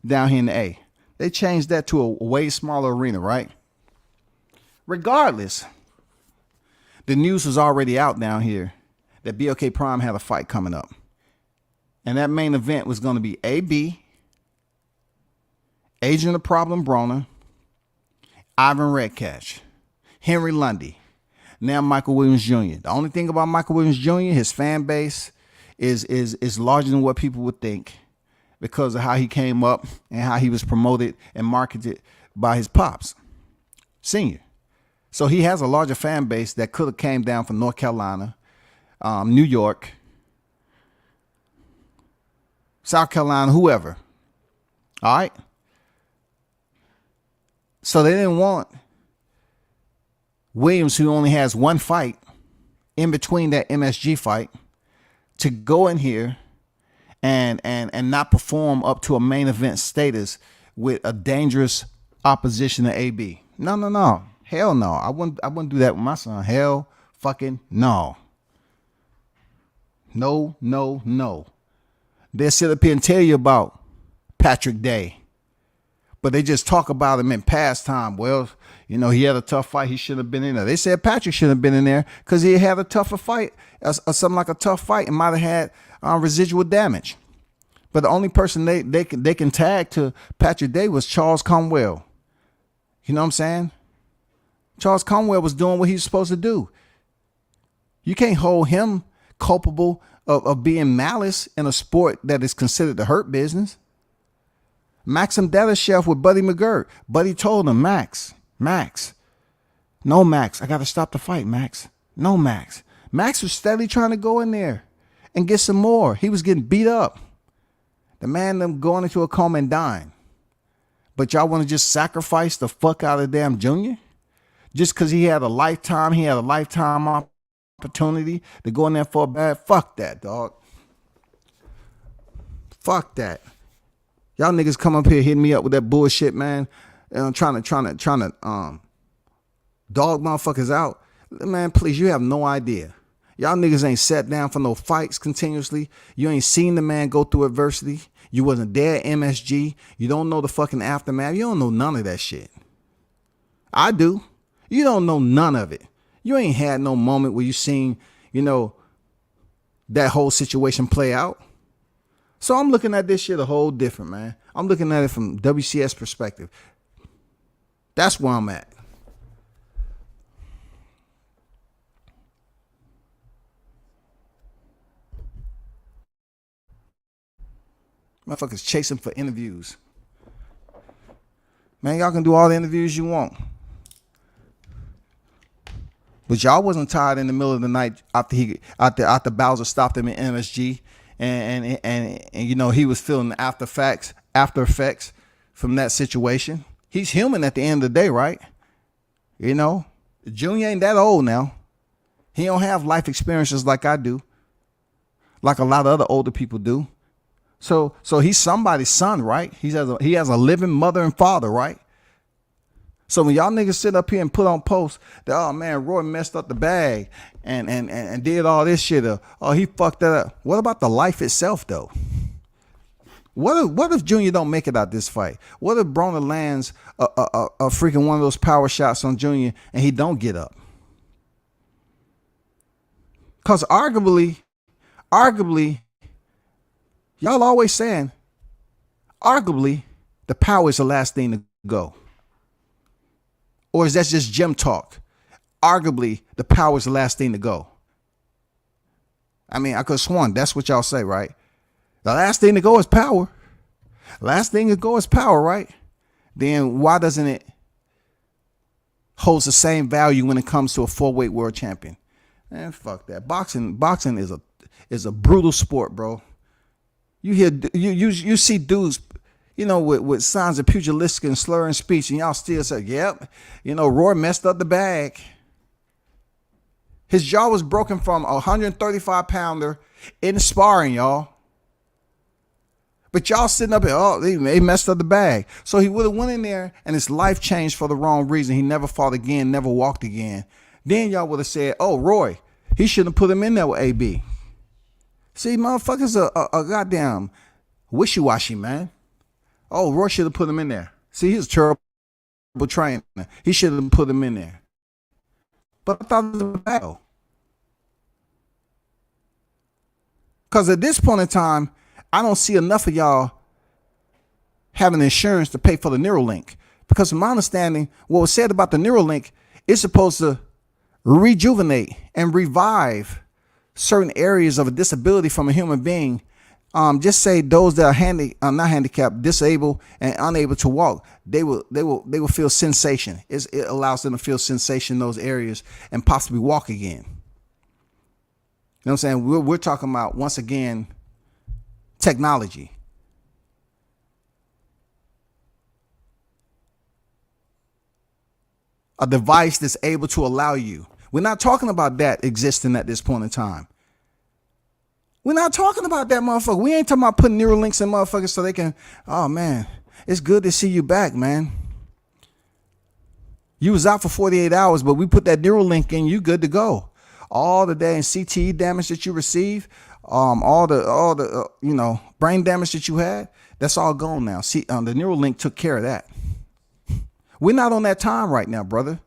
down here in the A. They changed that to a way smaller arena, right? Regardless, the news was already out down here that BLK Prime had a fight coming up. And that main event was going to be AB, Adrian the Problem Broner, Ivan Redcatch, Henry Lundy, now Michael Williams Jr. The only thing about Michael Williams Jr., his fan base is larger than what people would think because of how he came up and how he was promoted and marketed by his pops, Senior. So he has a larger fan base that could have came down from North Carolina, New York, South Carolina, whoever. All right. So they didn't want Williams, who only has one fight in between that MSG fight, to go in here and not perform up to a main event status with a dangerous opposition to AB. No. Hell no. I wouldn't do that with my son. Hell fucking no. No. They'll sit up here and tell you about Patrick Day, but they just talk about him in past time. Well, you know, he had a tough fight. He shouldn't have been in there. They said Patrick shouldn't have been in there because he had a tougher fight, or something like a tough fight, and might have had residual damage. But the only person they can tag to Patrick Day was Charles Conwell. You know what I'm saying? Charles Conwell was doing what he was supposed to do. You can't hold him culpable of being malice in a sport that is considered the hurt business. Maxim Dadashev with Buddy McGirt. Buddy told him, Max, no, Max, I got to stop the fight, Max. No, Max. Max was steadily trying to go in there and get some more. He was getting beat up. The man them going into a coma and dying. But y'all want to just sacrifice the fuck out of damn Junior? Just because he had a lifetime opportunity to go in there for a bad. Fuck that, dog. Fuck that. Y'all niggas come up here hitting me up with that bullshit, man. Trying to dog motherfuckers out. Man, please, you have no idea. Y'all niggas ain't sat down for no fights continuously. You ain't seen the man go through adversity. You wasn't there at MSG. You don't know the fucking aftermath. You don't know none of that shit. I do. You don't know none of it. You ain't had no moment where you seen, that whole situation play out. So I'm looking at this shit a whole different, man. I'm looking at it from WCS perspective. That's where I'm at. Motherfuckers chasing for interviews. Man, y'all can do all the interviews you want. But y'all wasn't tired in the middle of the night after Bowser stopped him in MSG and he was feeling the after effects from that situation. He's human at the end of the day, right? Junior ain't that old now. He don't have life experiences like I do. like a lot of other older people do. So he's somebody's son, right? He has a living mother and father, right? So when y'all niggas sit up here and put on posts that, oh man, Roy messed up the bag and did all this shit, oh, he fucked that up. What about the life itself though? What if Junior don't make it out this fight? What if Broner lands a freaking one of those power shots on Junior and he don't get up? Because arguably, y'all always saying, arguably, the power is the last thing to go. Or is that just gym talk? Arguably, the power is the last thing to go. I mean, I could have sworn that's what y'all say, right? The last thing to go is power. Last thing to go is power, right? Then why doesn't it hold the same value when it comes to a 4-weight world champion? Man, fuck that. Boxing is a brutal sport, bro. You see dudes, with signs of pugilistic and slurring speech, and y'all still say, yep, Roy messed up the bag. His jaw was broken from a 135-pounder in sparring, y'all. But y'all sitting up here, oh, they messed up the bag. So he would have went in there and his life changed for the wrong reason. He never fought again, never walked again. Then y'all would have said, oh, Roy, he shouldn't have put him in there with AB. See, motherfuckers are a goddamn wishy-washy, man. Oh, Roy should have put him in there. See, he's a terrible trainer. He should have put him in there. But I thought it was a battle. Because at this point in time, I don't see enough of y'all having insurance to pay for the Neuralink. Because from my understanding, what was said about the Neuralink is supposed to rejuvenate and revive certain areas of a disability from a human being. Just say those that are not handicapped, disabled, and unable to walk, they will feel sensation. It allows them to feel sensation in those areas and possibly walk again. You know what I'm saying? We're talking about, once again, technology. A device that's able to allow you. We're not talking about that existing at this point in time. We're not talking about that, motherfucker. We ain't talking about putting Neuralinks in motherfuckers so they can, oh man, it's good to see you back, man. You was out for 48 hours, but we put that Neuralink in, you good to go. All the day and CTE damage that you receive, all the brain damage that you had, that's all gone now. See, the Neuralink took care of that. We're not on that time right now, brother.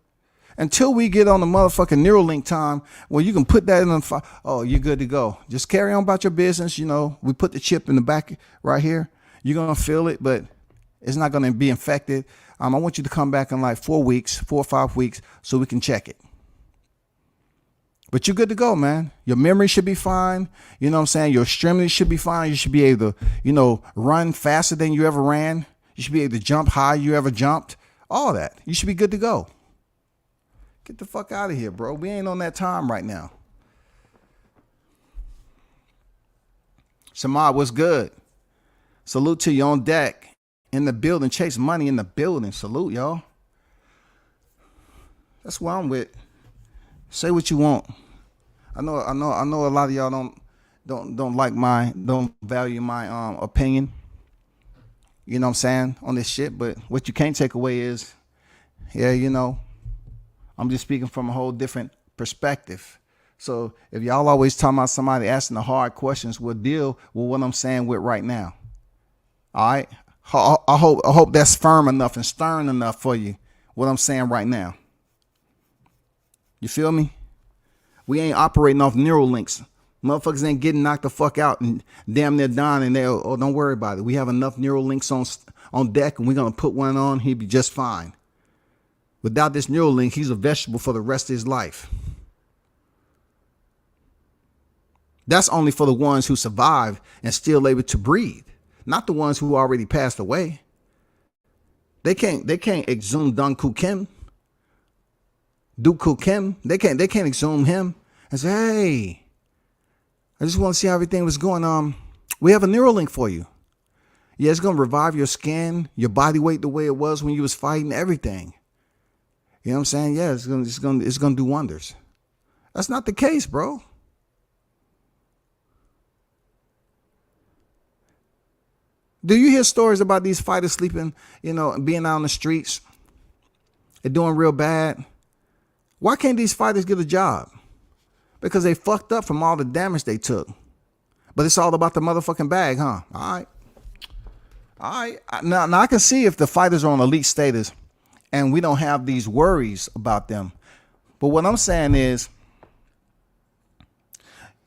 Until we get on the motherfucking Neuralink time where you can put that in the oh, you're good to go. Just carry on about your business. We put the chip in the back right here. You're going to feel it, but it's not going to be infected. I want you to come back in like 4 or 5 weeks so we can check it. But you're good to go, man. Your memory should be fine. You know what I'm saying? Your extremities should be fine. You should be able to, run faster than you ever ran. You should be able to jump higher you ever jumped. All that. You should be good to go. Get the fuck out of here, bro. We ain't on that time right now. Samad, what's good? Salute to you on deck. In the building. Chase Money in the building. Salute, y'all. That's what I'm with. Say what you want. I know a lot of y'all don't value my opinion. You know what I'm saying, on this shit, but what you can't take away is, I'm just speaking from a whole different perspective. So if y'all always talking about somebody asking the hard questions, we'll deal with what I'm saying with right now. All right. I hope that's firm enough and stern enough for you, what I'm saying right now. You feel me? We ain't operating off Neuralinks. Motherfuckers ain't getting knocked the fuck out and damn near dying, and don't worry about it. We have enough Neuralinks on deck, and we're gonna put one on. He'll be just fine. Without this Neuralink, he's a vegetable for the rest of his life. That's only for the ones who survive and still able to breathe, not the ones who already passed away. They can't exhume Dongku Kim. Dooku Kim. They can't exhume him and say, hey, I just want to see how everything was going. We have a Neuralink for you. Yeah, it's gonna revive your skin, your body weight the way it was when you was fighting, everything. You know what I'm saying? Yeah, it's gonna do wonders. That's not the case, bro. Do you hear stories about these fighters sleeping, being out on the streets and doing real bad? Why can't these fighters get a job? Because they fucked up from all the damage they took. But it's all about the motherfucking bag, huh? All right. Now I can see if the fighters are on elite status and we don't have these worries about them. But what I'm saying is,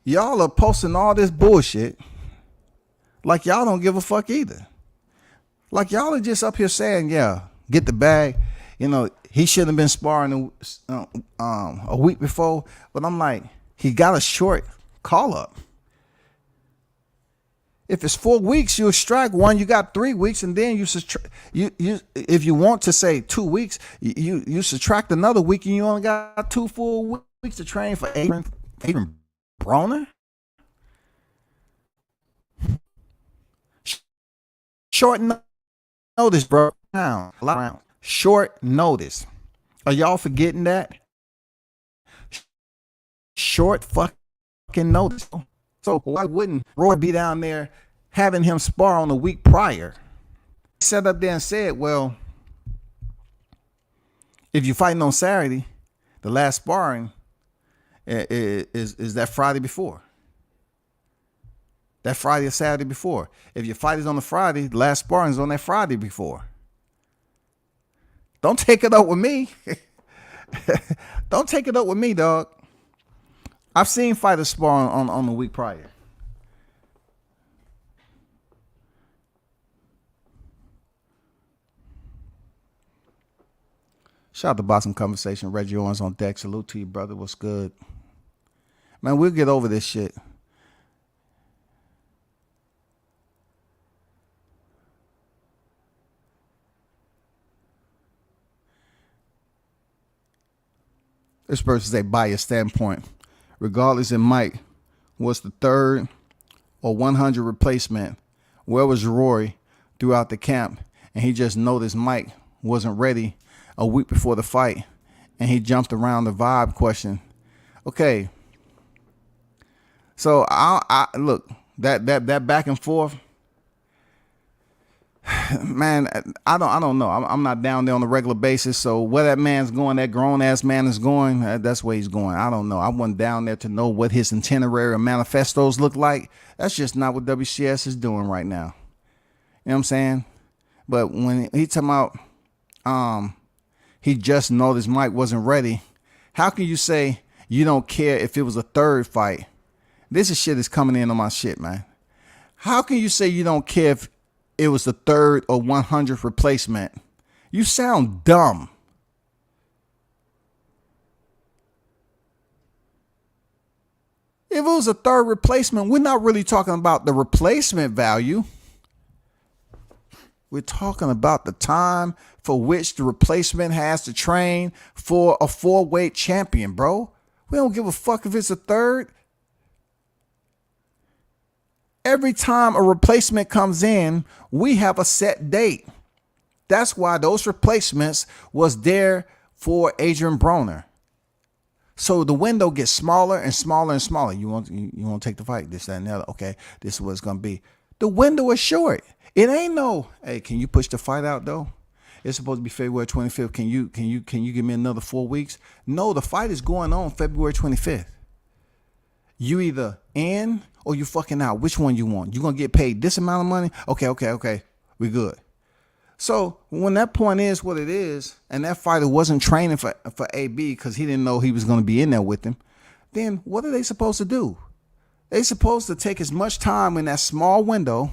y'all are posting all this bullshit like y'all don't give a fuck either. Like y'all are just up here saying, yeah, get the bag. He shouldn't have been sparring a week before. But I'm like, he got a short call up. If it's 4 weeks, you extract one. You got 3 weeks, and then you if you want to say 2 weeks, you subtract another week, and you only got 2 full weeks to train for Adrian Broner. Short notice, bro. Short notice. Are y'all forgetting that? Short fucking notice. So why wouldn't Roy be down there having him spar on the week prior? He sat up there and said, well, if you're fighting on Saturday, the last sparring is that Friday before. That Friday or Saturday before. If your fight is on the Friday, the last sparring is on that Friday before. Don't take it up with me. Don't take it up with me, dog. I've seen fighters spar on the week prior. Shout out to Boxing Conversation. Reggie Owens on deck. Salute to you, brother. What's good? Man, we'll get over this shit. This person say, by your standpoint, regardless if Mike was the third or 100 replacement, where was Roy throughout the camp? And he just noticed Mike wasn't ready a week before the fight, and he jumped around the vibe question. Okay, so I look, that back and forth, man, I don't know. I'm not down there on a regular basis. So where that man's going, that grown ass man is going, that's where he's going. I don't know. I wasn't down there to know what his itinerary or manifestos look like. That's just not what WCS is doing right now. You know what I'm saying? But when he talking about, he just noticed Mike wasn't ready. How can you say you don't care if it was a third fight? This is shit that's coming in on my shit, man. How can you say you don't care if it was the third or 100th replacement? You sound dumb. If it was a third replacement, we're not really talking about the replacement value. We're talking about the time for which the replacement has to train for a 4-weight champion, bro. We don't give a fuck if it's a third. Every time a replacement comes in, we have a set date. That's why those replacements was there for Adrian Broner. So the window gets smaller and smaller and smaller. You want to take the fight, this, that, and the other. Okay, this is what it's gonna be. The window is short. It ain't no, hey, can you push the fight out though? It's supposed to be February 25th. Can you give me another 4 weeks? No, the fight is going on February 25th. You either in or you fucking out. Which one you want? You gonna get paid this amount of money? Okay. We good. So when that point is what it is, and that fighter wasn't training for AB because he didn't know he was gonna be in there with him, then what are they supposed to do? They supposed to take as much time in that small window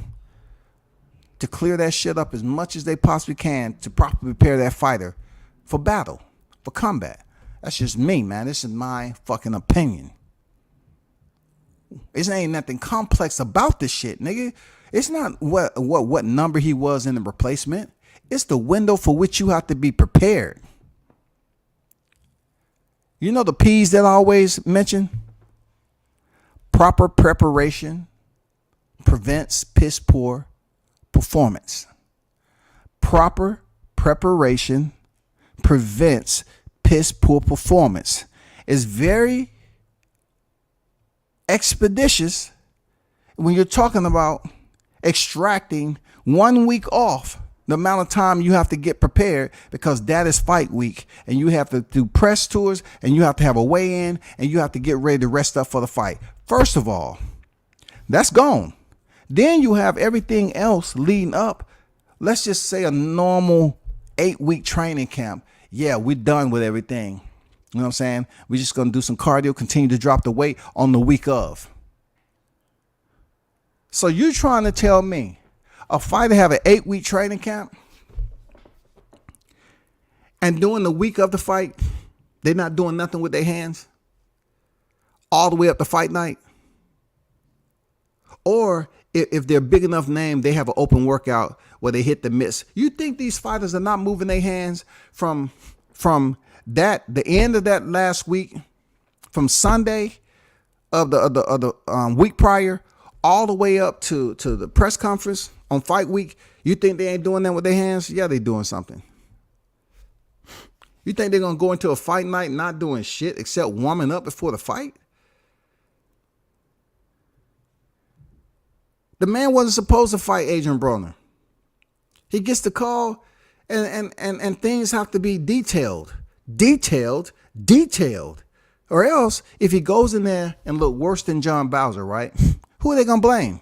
to clear that shit up as much as they possibly can to properly prepare that fighter for battle, for combat. That's just me, man. This is my fucking opinion. It ain't nothing complex about this shit, nigga. It's not what number he was in the replacement. It's the window for which you have to be prepared. You know the P's that I always mention? Proper preparation prevents piss poor performance. Proper preparation prevents piss poor performance. It's very expeditious when you're talking about extracting 1 week off the amount of time you have to get prepared, because that is fight week, and you have to do press tours, and you have to have a weigh-in, and you have to get ready to rest up for the fight. First of all, that's gone. Then you have everything else leading up. Let's just say a normal 8-week training camp. Yeah, we're done with everything. You know what I'm saying? We're just going to do some cardio, continue to drop the weight on the week of. So you're trying to tell me a fighter have an 8-week training camp, and during the week of the fight, they're not doing nothing with their hands all the way up to fight night? Or if they're a big enough name, they have an open workout where they hit the mitts. You think these fighters are not moving their hands from the end of that last week, from Sunday of the week prior, all the way up to the press conference on fight week? You think they ain't doing that with their hands? Yeah, they doing something. You think they're going to go into a fight night not doing shit except warming up before the fight? The man wasn't supposed to fight Adrian Broner. He gets the call, and things have to be detailed. Or else, if he goes in there and look worse than John Bowser, right? Who are they going to blame?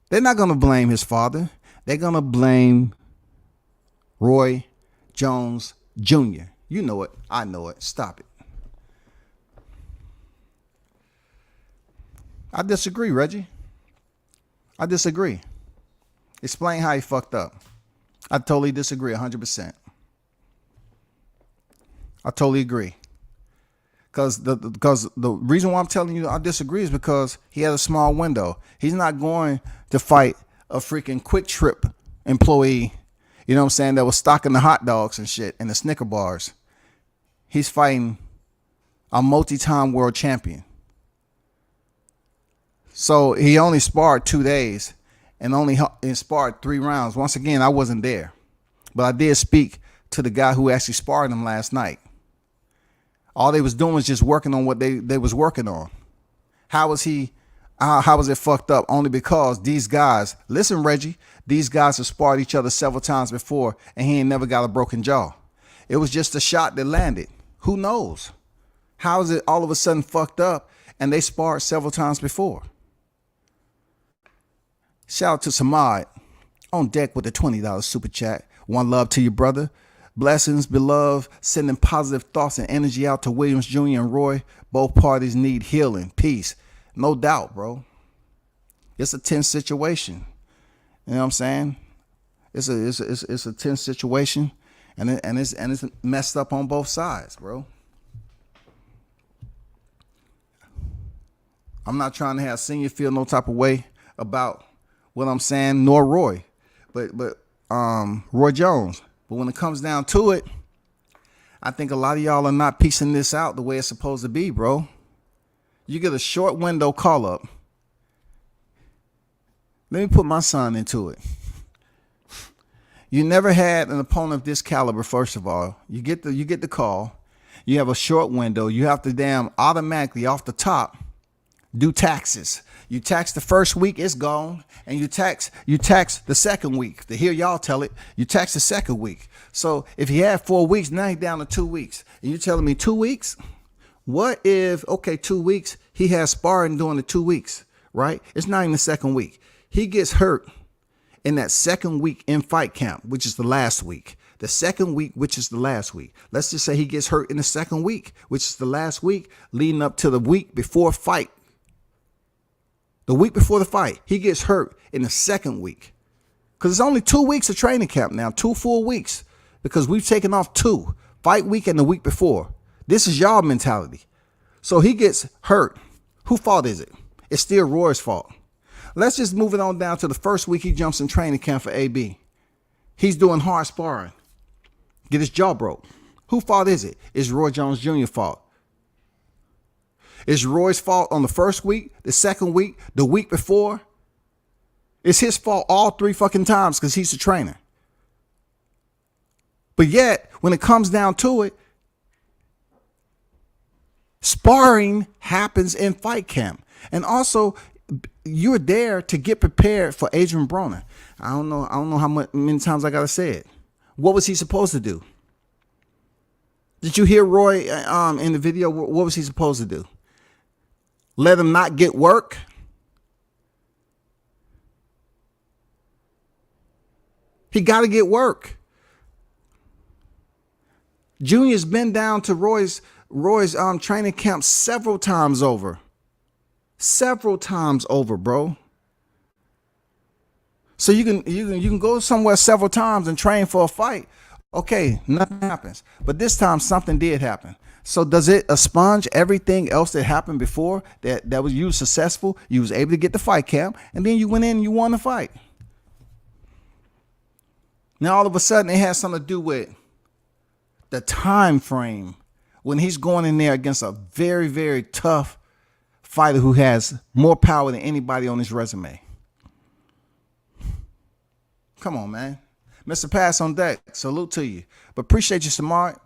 They're not going to blame his father. They're going to blame Roy Jones Jr. You know it. I know it. Stop it. I disagree, Reggie. I disagree. Explain how he fucked up. I totally disagree 100%. I totally agree. Because the reason why I'm telling you I disagree is because he had a small window. He's not going to fight a freaking Quick Trip employee, you know what I'm saying, that was stocking the hot dogs and shit and the Snicker bars. He's fighting a multi-time world champion. So he only sparred 2 days and only sparred 3 rounds. Once again, I wasn't there, but I did speak to the guy who actually sparred him last night. All they was doing was just working on what they was working on. How was it fucked up? Only because these guys, listen, Reggie, these guys have sparred each other several times before, and he ain't never got a broken jaw. It was just a shot that landed. Who knows? How is it all of a sudden fucked up and they sparred several times before? Shout out to Samad on deck with the $20 super chat. One love to you, brother. Blessings, beloved. Sending positive thoughts and energy out to Williams Jr. and Roy. Both parties need healing. Peace. No doubt, bro. It's a tense situation. You know what I'm saying? It's a tense situation, and it's messed up on both sides, bro. I'm not trying to have Senior feel no type of way about what I'm saying, nor Roy, but Roy Jones. But when it comes down to it, I think a lot of y'all are not piecing this out the way it's supposed to be, bro. You get a short window call up. Let me put my son into it. You never had an opponent of this caliber, first of all. You get the call. You have a short window. You have to damn automatically off the top do taxes. You tax the first week, it's gone. And you tax the second week. To hear y'all tell it, you tax the second week. So if he had 4 weeks, now he's down to 2 weeks. And you're telling me 2 weeks? What if, okay, 2 weeks, he has sparring during the 2 weeks, right? It's not even the second week. He gets hurt in that second week in fight camp, which is the last week. The second week, which is the last week. Let's just say he gets hurt in the second week, which is the last week, leading up to the week before fight. The week before the fight, he gets hurt in the second week. Because it's only 2 weeks of training camp now, 2 full weeks. Because we've taken off 2, fight week and the week before. This is y'all mentality. So he gets hurt. Whose fault is it? It's still Roy's fault. Let's just move it on down to the first week he jumps in training camp for AB. He's doing hard sparring. Get his jaw broke. Whose fault is it? It's Roy Jones Jr.'s fault. It's Roy's fault on the first week, the second week, the week before. It's his fault all 3 fucking times because he's the trainer. But yet, when it comes down to it, sparring happens in fight camp. And also, you're there to get prepared for Adrian Broner. I don't know how many times I gotta say it. What was he supposed to do? Did you hear Roy in the video? What was he supposed to do? Let him not get work? He got to get work. Junior's been down to Roy's training camp several times over. Several times over, bro. So you can go somewhere several times and train for a fight. Okay, nothing happens. But this time something did happen. So does it expunge everything else that happened before that was you successful? You was able to get the fight camp, and then you went in and you won the fight. Now all of a sudden it has something to do with the time frame when he's going in there against a very, very tough fighter who has more power than anybody on his resume. Come on, man. Mr. Pass on deck, salute to you. But appreciate you, Smart,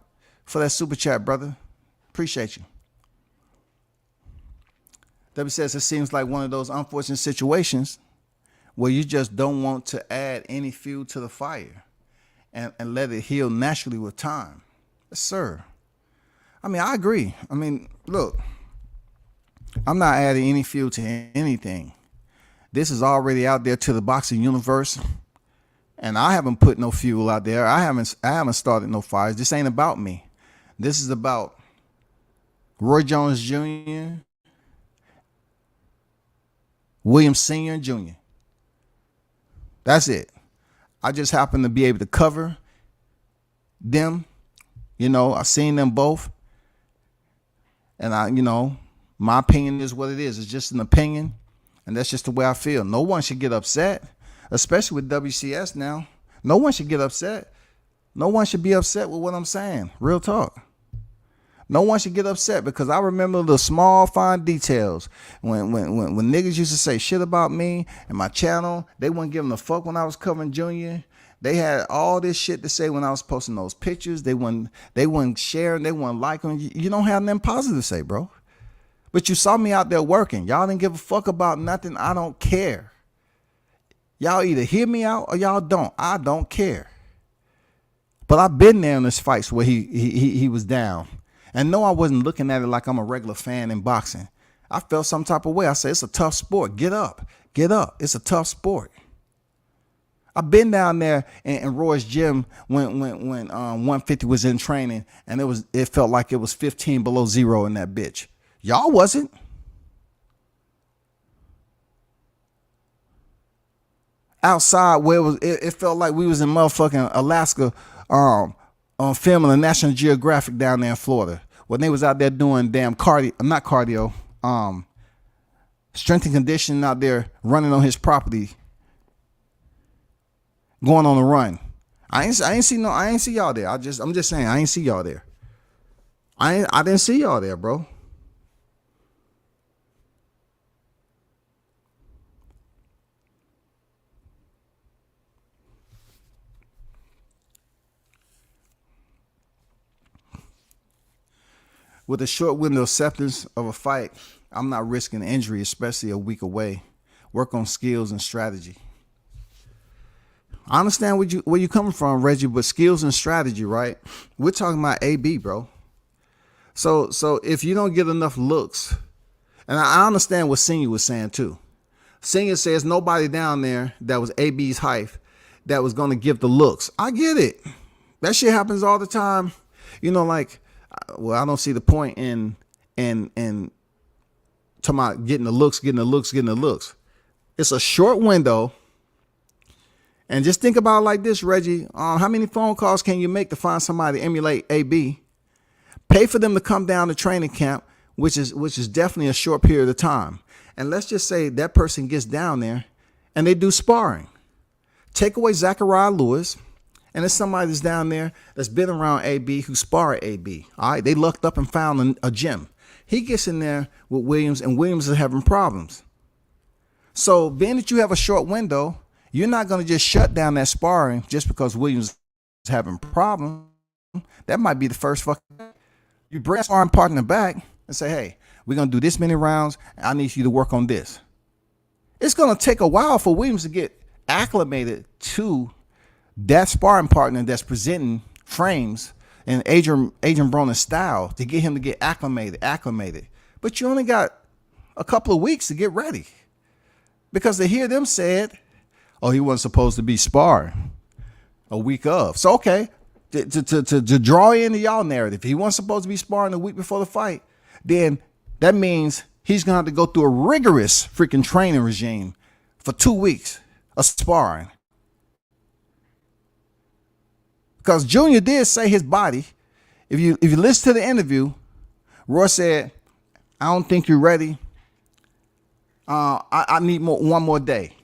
for that super chat, brother. Appreciate you. W says it seems like one of those unfortunate situations where you just don't want to add any fuel to the fire and let it heal naturally with time. Yes, sir. I mean, I agree. I mean, look, I'm not adding any fuel to anything. This is already out there to the boxing universe. And I haven't put no fuel out there. I haven't started no fires. This ain't about me. This is about Roy Jones Jr., Williams Sr. and Jr. That's it. I just happen to be able to cover them. You know, I've seen them both. And my opinion is what it is. It's just an opinion. And that's just the way I feel. No one should get upset. Especially with WCS now. No one should get upset. No one should be upset with what I'm saying. Real talk. No one should get upset because I remember the small, fine details. When niggas used to say shit about me and my channel, they wouldn't give them a fuck when I was covering Junior. They had all this shit to say when I was posting those pictures. They wouldn't sharing, they wouldn't liking. You don't have nothing positive to say, bro. But you saw me out there working. Y'all didn't give a fuck about nothing. I don't care. Y'all either hear me out or y'all don't. I don't care. But I've been there in this fights where he was down. And no, I wasn't looking at it like I'm a regular fan in boxing. I felt some type of way. I said, it's a tough sport. Get up. Get up. It's a tough sport. I've been down there in Roy's gym when 150 was in training and it felt like it was 15 below zero in that bitch. Y'all wasn't. Outside where it felt like we was in motherfucking Alaska on filming a National Geographic down there in Florida when they was out there doing damn strength and conditioning out there running on his property, going on a run. I ain't see y'all there. I'm just saying I ain't see y'all there. I didn't see y'all there, bro. With a short window acceptance of a fight, I'm not risking injury, especially a week away. Work on skills and strategy. I understand where you coming from, Reggie, but skills and strategy, right? We're talking about AB, bro. So if you don't get enough looks, and I understand what Senior was saying too. Senior says nobody down there that was AB's height that was going to give the looks. I get it. That shit happens all the time. You know, like, well, I don't see the point in talking about getting the looks. It's a short window. And just think about it like this, Reggie. How many phone calls can you make to find somebody to emulate AB? Pay for them to come down to training camp, which is definitely a short period of time. And let's just say that person gets down there and they do sparring. Take away Zachariah Lewis. And there's somebody that's down there that's been around AB who sparred AB. All right, they lucked up and found a gym. He gets in there with Williams, and Williams is having problems. So being that you have a short window, you're not going to just shut down that sparring just because Williams is having problems. That might be the first fucking. You bring a sparring partner back and say, hey, we're going to do this many rounds. I need you to work on this. It's going to take a while for Williams to get acclimated to that sparring partner that's presenting frames and Adrian Broner's style to get him to get acclimated. But you only got a couple of weeks to get ready. Because to hear them said, oh, he wasn't supposed to be sparring a week of. So, okay, to draw into y'all narrative, if he wasn't supposed to be sparring the week before the fight, then that means he's going to have to go through a rigorous freaking training regime for 2 weeks of sparring. Because Junior did say his body, if you listen to the interview, Roy said, I don't think you're ready. I need one more day.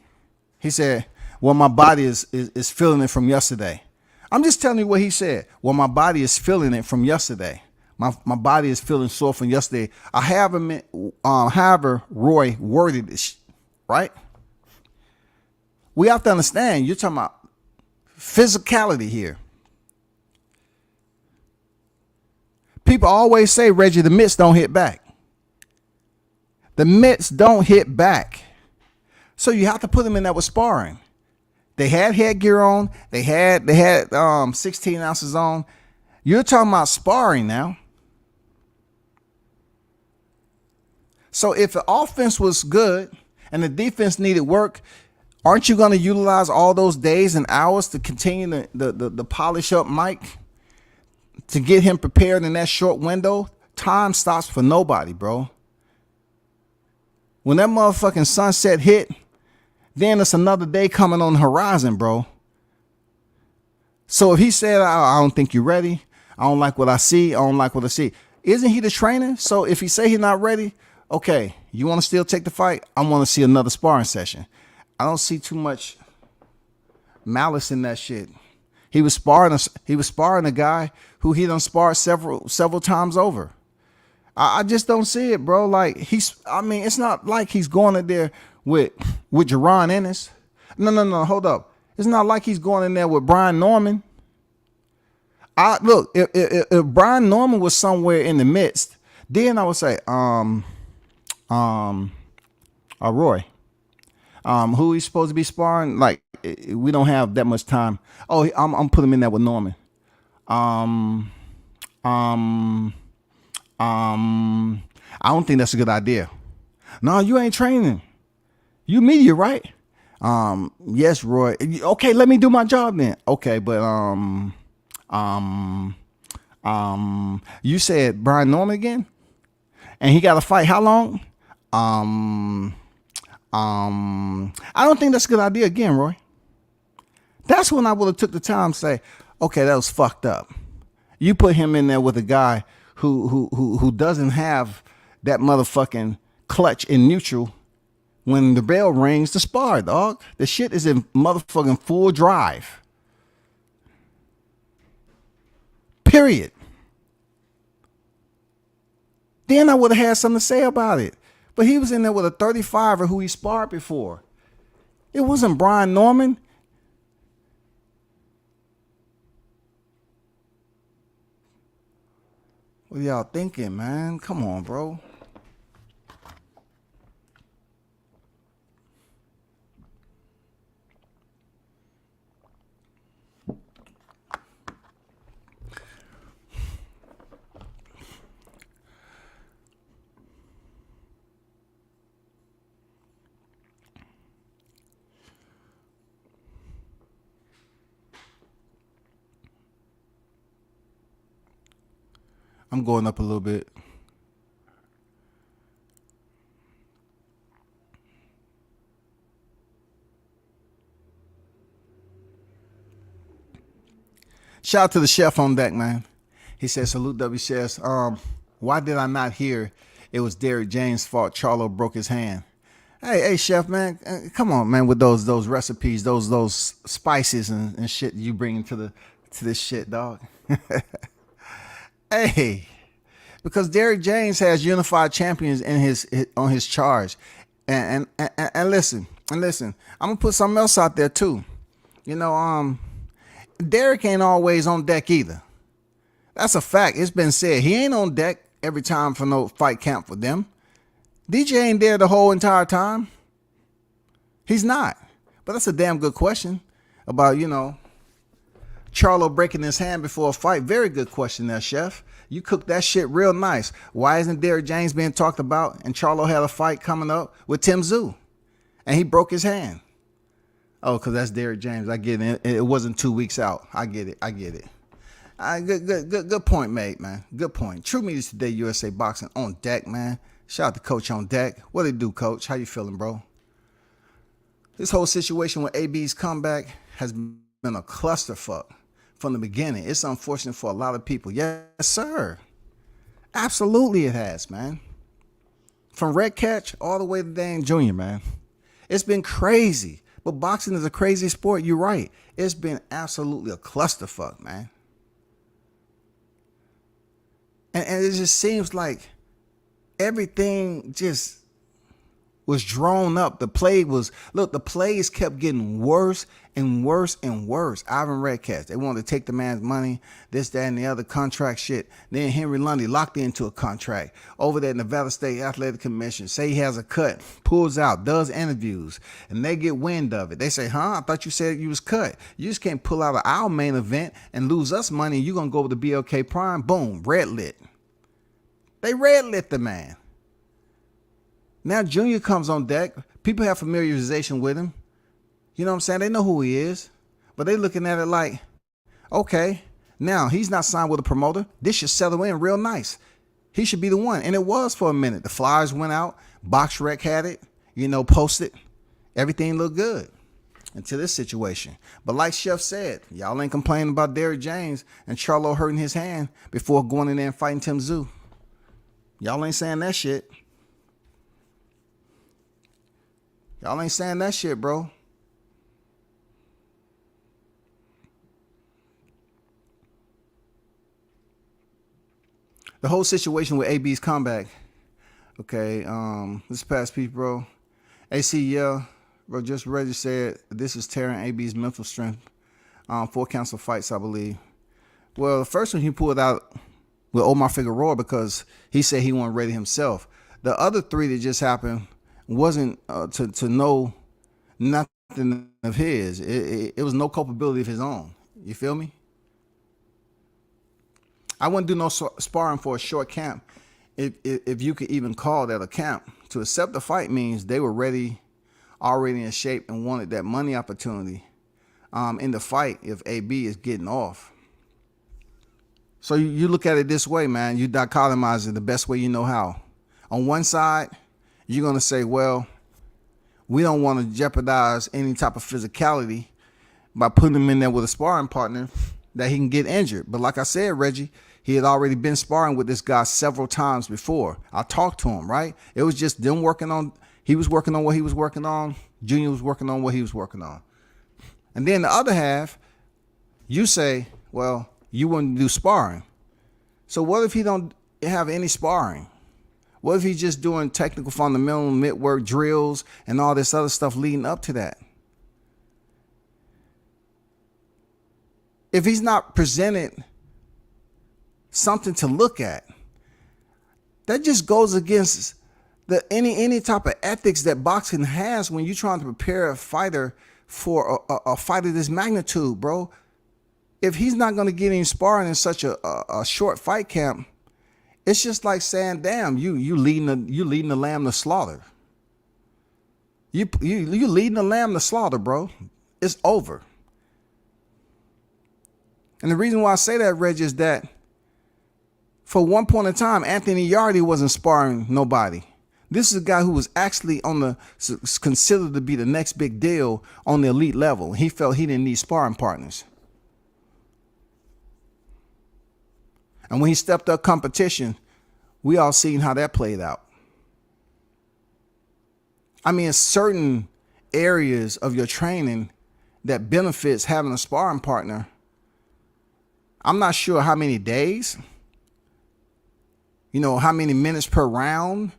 He said, well, my body is feeling it from yesterday. I'm just telling you what he said. Well, my body is feeling it from yesterday. My body is feeling sore from yesterday. However, Roy worded it, right? We have to understand, you're talking about physicality here. People always say, Reggie, the mitts don't hit back. The mitts don't hit back. So you have to put them in there with sparring. They had headgear on. They had 16 ounces on. You're talking about sparring now. So if the offense was good and the defense needed work, aren't you going to utilize all those days and hours to continue the polish up Mike to get him prepared in that short window? Time stops for nobody, bro. When that motherfucking sunset hit, then it's another day coming on the horizon, bro. So if he said, I don't think you're ready, I don't like what I see, I don't like what I see, isn't he the trainer? So if he say he's not ready, okay, you want to still take the fight? I want to see another sparring session. I don't see too much malice in that shit. He was sparring a guy who he done sparred several times over. I just don't see it, bro. Like it's not like he's going in there with Jaron Ennis. No, hold up. It's not like he's going in there with Brian Norman. Look, if Brian Norman was somewhere in the midst, then I would say, Roy, who he's supposed to be sparring. Like, we don't have that much time. Oh, I'm putting him in there with Norman. I don't think that's a good idea. No, you ain't training. You media, right? Yes, Roy. Okay, let me do my job then. Okay, but you said Brian Norman again? And he got a fight how long? I don't think that's a good idea again, Roy. That's when I would have took the time to say, okay, that was fucked up. You put him in there with a guy who doesn't have that motherfucking clutch in neutral when the bell rings to spar, dog. The shit is in motherfucking full drive. Period. Then I would have had something to say about it. But he was in there with a 35er who he sparred before. It wasn't Brian Norman. What y'all thinking, man? Come on, bro. I'm going up a little bit. Shout out to the chef on deck, man. He said, salute W chefs. Why did I not hear it was Derrick James' fault Charlo broke his hand? Hey, chef, man, come on, man, with those recipes, those spices and shit you bring to this shit, dog. Hey, because Derrick James has unified champions on his charge, and listen, I'm gonna put something else out there too. You know, Derrick ain't always on deck either. That's a fact. It's been said he ain't on deck every time for no fight camp for them. DJ ain't there the whole entire time. He's not. But that's a damn good question about, Charlo breaking his hand before a fight. Very good question there, Chef. You cooked that shit real nice. Why isn't Derrick James being talked about? And Charlo had a fight coming up with Tim Tszyu, and he broke his hand. Oh, because that's Derrick James. I get it. It wasn't 2 weeks out. I get it. Good point made, man. Good point. True Media Today, USA Boxing on deck, man. Shout out to Coach on deck. What it do, Coach? How you feeling, bro? This whole situation with AB's comeback has been a clusterfuck from the beginning. It's unfortunate for a lot of people. Yes, sir. Absolutely it has, man. From Red Catch all the way to Dane Jr., man. It's been crazy. But boxing is a crazy sport. You're right. It's been absolutely a clusterfuck, man. And it just seems like everything just was drawn up. The plays kept getting worse and worse and worse. Ivan Redcats, they wanted to take the man's money, this, that, and the other contract shit. Then Henry Lundy locked into a contract over there at Nevada State Athletic Commission. Say he has a cut, pulls out, does interviews, and they get wind of it. They say, I thought you said you was cut. You just can't pull out of our main event and lose us money. You're going to go over to BLK Prime. Boom, red lit. They red lit the man. Now Junior comes on deck. People have familiarization with him. You know what I'm saying? They know who he is. But they looking at it like, okay, now he's not signed with a promoter. This should settle in real nice. He should be the one. And it was for a minute. The flyers went out. BoxRec had it, posted. Everything looked good until this situation. But like Chef said, y'all ain't complaining about Derrick James and Charlo hurting his hand before going in there and fighting Tim Tszyu. Y'all ain't saying that shit. Y'all ain't saying that shit, bro. The whole situation with AB's comeback. Okay, this past piece, bro. AC, yeah, bro, just Reggie said this is tearing AB's mental strength. 4 counts of fights, I believe. Well, the first one he pulled out with Omar Figueroa because he said he wasn't ready himself. The other 3 that just happened wasn't to know nothing of his. It was no culpability of his own. You feel me? I wouldn't do no sparring for a short camp if you could even call that a camp. To accept the fight means they were ready, already in shape, and wanted that money opportunity in the fight if AB is getting off. So you look at it this way, man. You dichotomize it the best way you know how. On one side, you're going to say, well, we don't want to jeopardize any type of physicality by putting him in there with a sparring partner that he can get injured. But like I said, Reggie, he had already been sparring with this guy several times before. I talked to him, right? It was just them working on, he was working on what he was working on. Junior was working on what he was working on. And then the other half, you say, well, you wouldn't do sparring. So what if he don't have any sparring? What if he's just doing technical fundamental mid-work drills and all this other stuff leading up to that? If he's not presented something to look at, that just goes against any type of ethics that boxing has when you're trying to prepare a fighter for a fight of this magnitude, bro. If he's not going to get any sparring in such a short fight camp, it's just like saying, "Damn, you leading the lamb to slaughter. You leading the lamb to slaughter, bro. It's over." And the reason why I say that, Reg, is that for one point in time, Anthony Yardy wasn't sparring nobody. This is a guy who was actually considered to be the next big deal on the elite level. He felt he didn't need sparring partners. And when he stepped up competition, we all seen how that played out. I mean, certain areas of your training that benefits having a sparring partner. I'm not sure how many days, how many minutes per round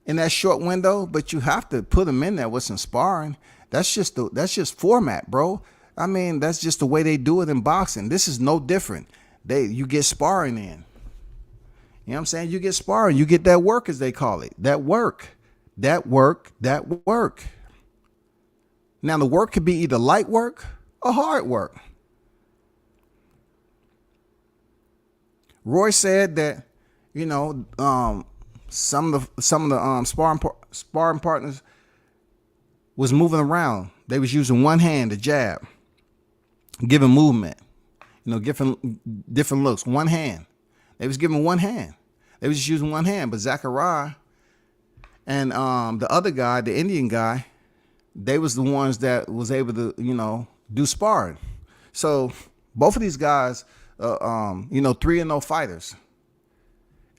in that short window, but you have to put them in there with some sparring. That's just format, bro. I mean, that's just the way they do it in boxing. This is no different. You get sparring in. You know what I'm saying? You get sparring. You get that work, as they call it. That work. Now, the work could be either light work or hard work. Roy said that, you know, some of the sparring partners was moving around. They was using one hand to jab, giving movement, you know, different looks. One hand. They was giving one hand. They was just using one hand. But Zachariah and the other guy, the Indian guy, they was the ones that was able to, you know, do sparring. So both of these guys, you know, 3-0 fighters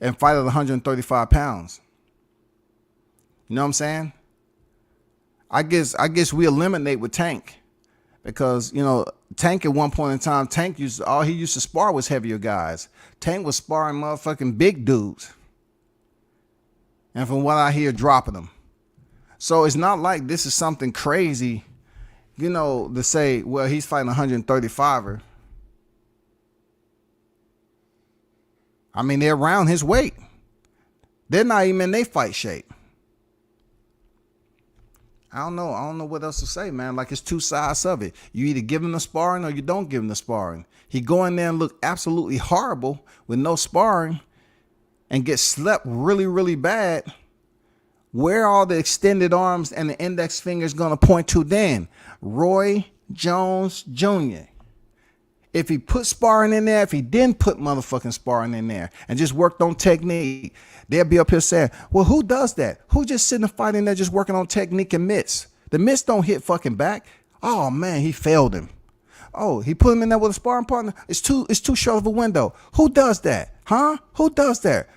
and fight at 135 pounds. You know what I'm saying? I guess we eliminate with Tank because, you know, Tank at one point in time, all he used to spar was heavier guys. Tank was sparring motherfucking big dudes. And from what I hear, dropping them. So it's not like this is something crazy, you know, to say, well, he's fighting 135er. I mean, they're around his weight. They're not even in their fight shape. I don't know what else to say, man. Like, it's two sides of it. You either give him the sparring or you don't give him the sparring. He go in there and look absolutely horrible with no sparring and get slept really, really bad. Where are the extended arms and the index fingers going to point to then? Roy Jones Jr. If he put sparring in there, if he didn't put motherfucking sparring in there and just worked on technique, they'll be up here saying, well, who does that? Who just sitting and fighting there just working on technique and mitts? The mitts don't hit fucking back. Oh, man, he failed him. Oh, he put him in there with a sparring partner. It's too short of a window. Who does that? Huh? Who does that?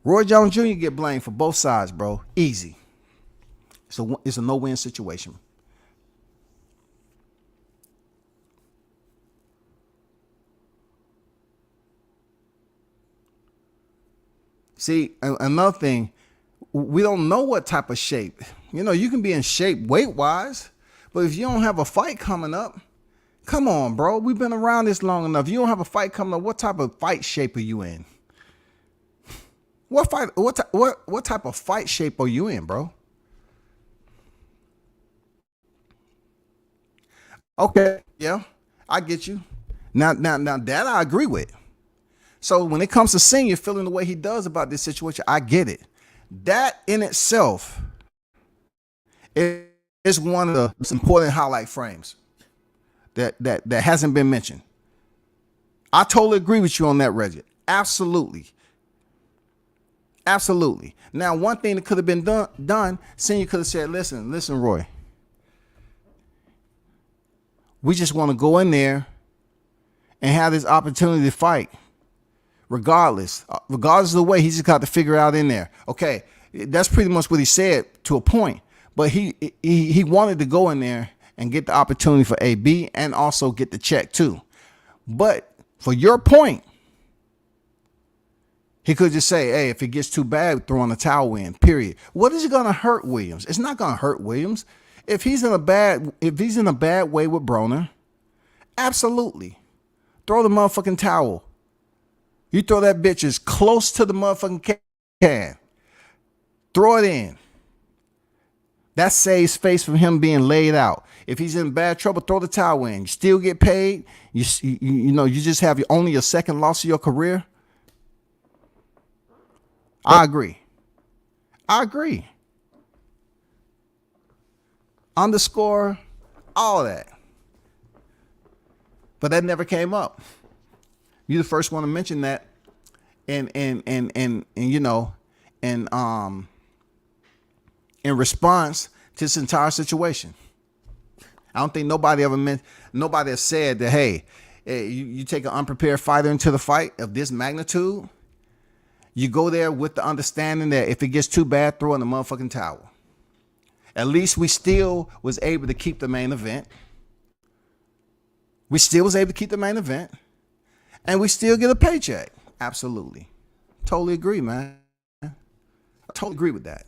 Roy Jones Jr. get blamed for both sides, bro. Easy. It's a no-win situation. See, another thing, we don't know what type of shape. You know, you can be in shape weight-wise, but if you don't have a fight coming up, come on, bro. We've been around this long enough. You don't have a fight coming up. What type of fight shape are you in? What type of fight shape are you in, bro? Okay, yeah, I get you. Now that I agree with. So when it comes to Senior feeling the way he does about this situation, I get it. That in itself is one of the most important highlight frames that hasn't been mentioned. I totally agree with you on that, Reggie. Absolutely. Absolutely. Now, one thing that could have been done, Senior could have said, listen, Roy. We just want to go in there and have this opportunity to fight. Regardless of the way, he's just got to figure out in there. Okay, that's pretty much what he said to a point. But he wanted to go in there and get the opportunity for AB and also get the check too. But for your point, he could just say, hey, if it gets too bad, throw on the towel in, period. What is it going to hurt Williams? It's not going to hurt Williams. If he's in a bad way with Broner, absolutely. Throw the motherfucking towel. You throw that bitch as close to the motherfucking can. Throw it in. That saves face from him being laid out. If he's in bad trouble, throw the towel in. You still get paid. You know, you just have only your second loss of your career. I agree. Underscore, all that. But that never came up. You're the first one to mention that, and you know, and in response to this entire situation. I don't think nobody has said that, hey, you take an unprepared fighter into the fight of this magnitude, you go there with the understanding that if it gets too bad, throw in the motherfucking towel. At least we still was able to keep the main event. And we still get a paycheck. Absolutely. Totally agree, man. I totally agree with that.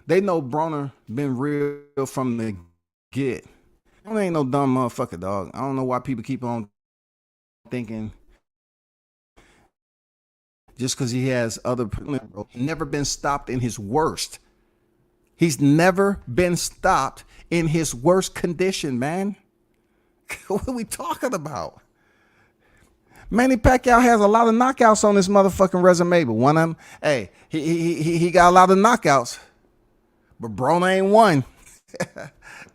They know Broner been real from the get. He ain't no dumb motherfucker, dog. I don't know why people keep on thinking just because he has other, never been stopped in his worst. He's never been stopped in his worst condition, man. What are we talking about? Manny Pacquiao has a lot of knockouts on his motherfucking resume, but one of them, hey, he got a lot of knockouts, but Broner ain't one.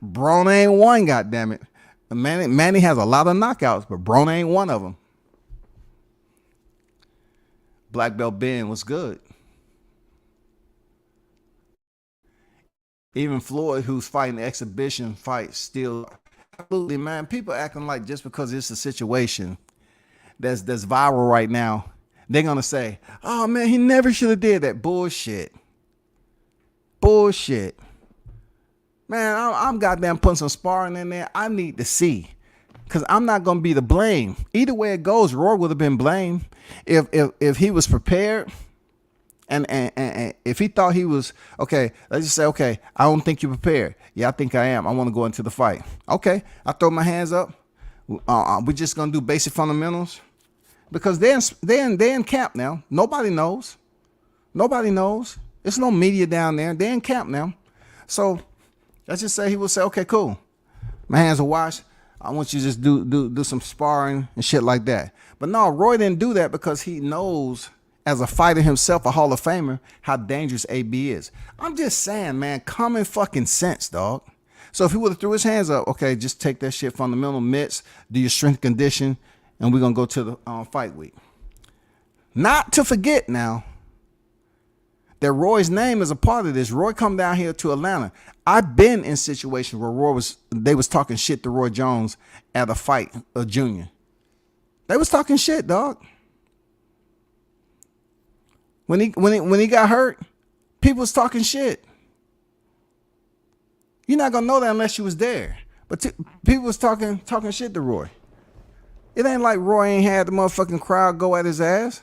Broner ain't one, goddammit. Manny has a lot of knockouts, but Broner ain't one of them. Black Belt Ben was good. Even Floyd, who's fighting exhibition fights, still, absolutely, man. People acting like just because it's a situation that's viral right now, they're gonna say, "Oh man, he never should have did that." Bullshit. Man, I'm goddamn putting some sparring in there. I need to see, because I'm not gonna be the blame. Either way it goes, Roy would have been blamed if he was prepared. And if he thought he was, okay, let's just say, okay, I don't think you're prepared. Yeah, I think I am. I want to go into the fight. Okay, I throw my hands up. We're just going to do basic fundamentals. Because they're in camp now. Nobody knows. There's no media down there. They're in camp now. So let's just say he will say, okay, cool. My hands are washed. I want you to just do some sparring and shit like that. But no, Roy didn't do that because he knows, as a fighter himself, a Hall of Famer, how dangerous AB is. I'm just saying, man, common fucking sense, dog. So if he would have threw his hands up, okay, just take that shit fundamental mitts, do your strength condition, and we're going to go to the fight week. Not to forget now that Roy's name is a part of this. Roy come down here to Atlanta. I've been in situations where they was talking shit to Roy Jones at a fight, a junior. They was talking shit, dog. When he got hurt, people was talking shit. You're not gonna know that unless you was there. But people was talking shit to Roy. It ain't like Roy ain't had the motherfucking crowd go at his ass.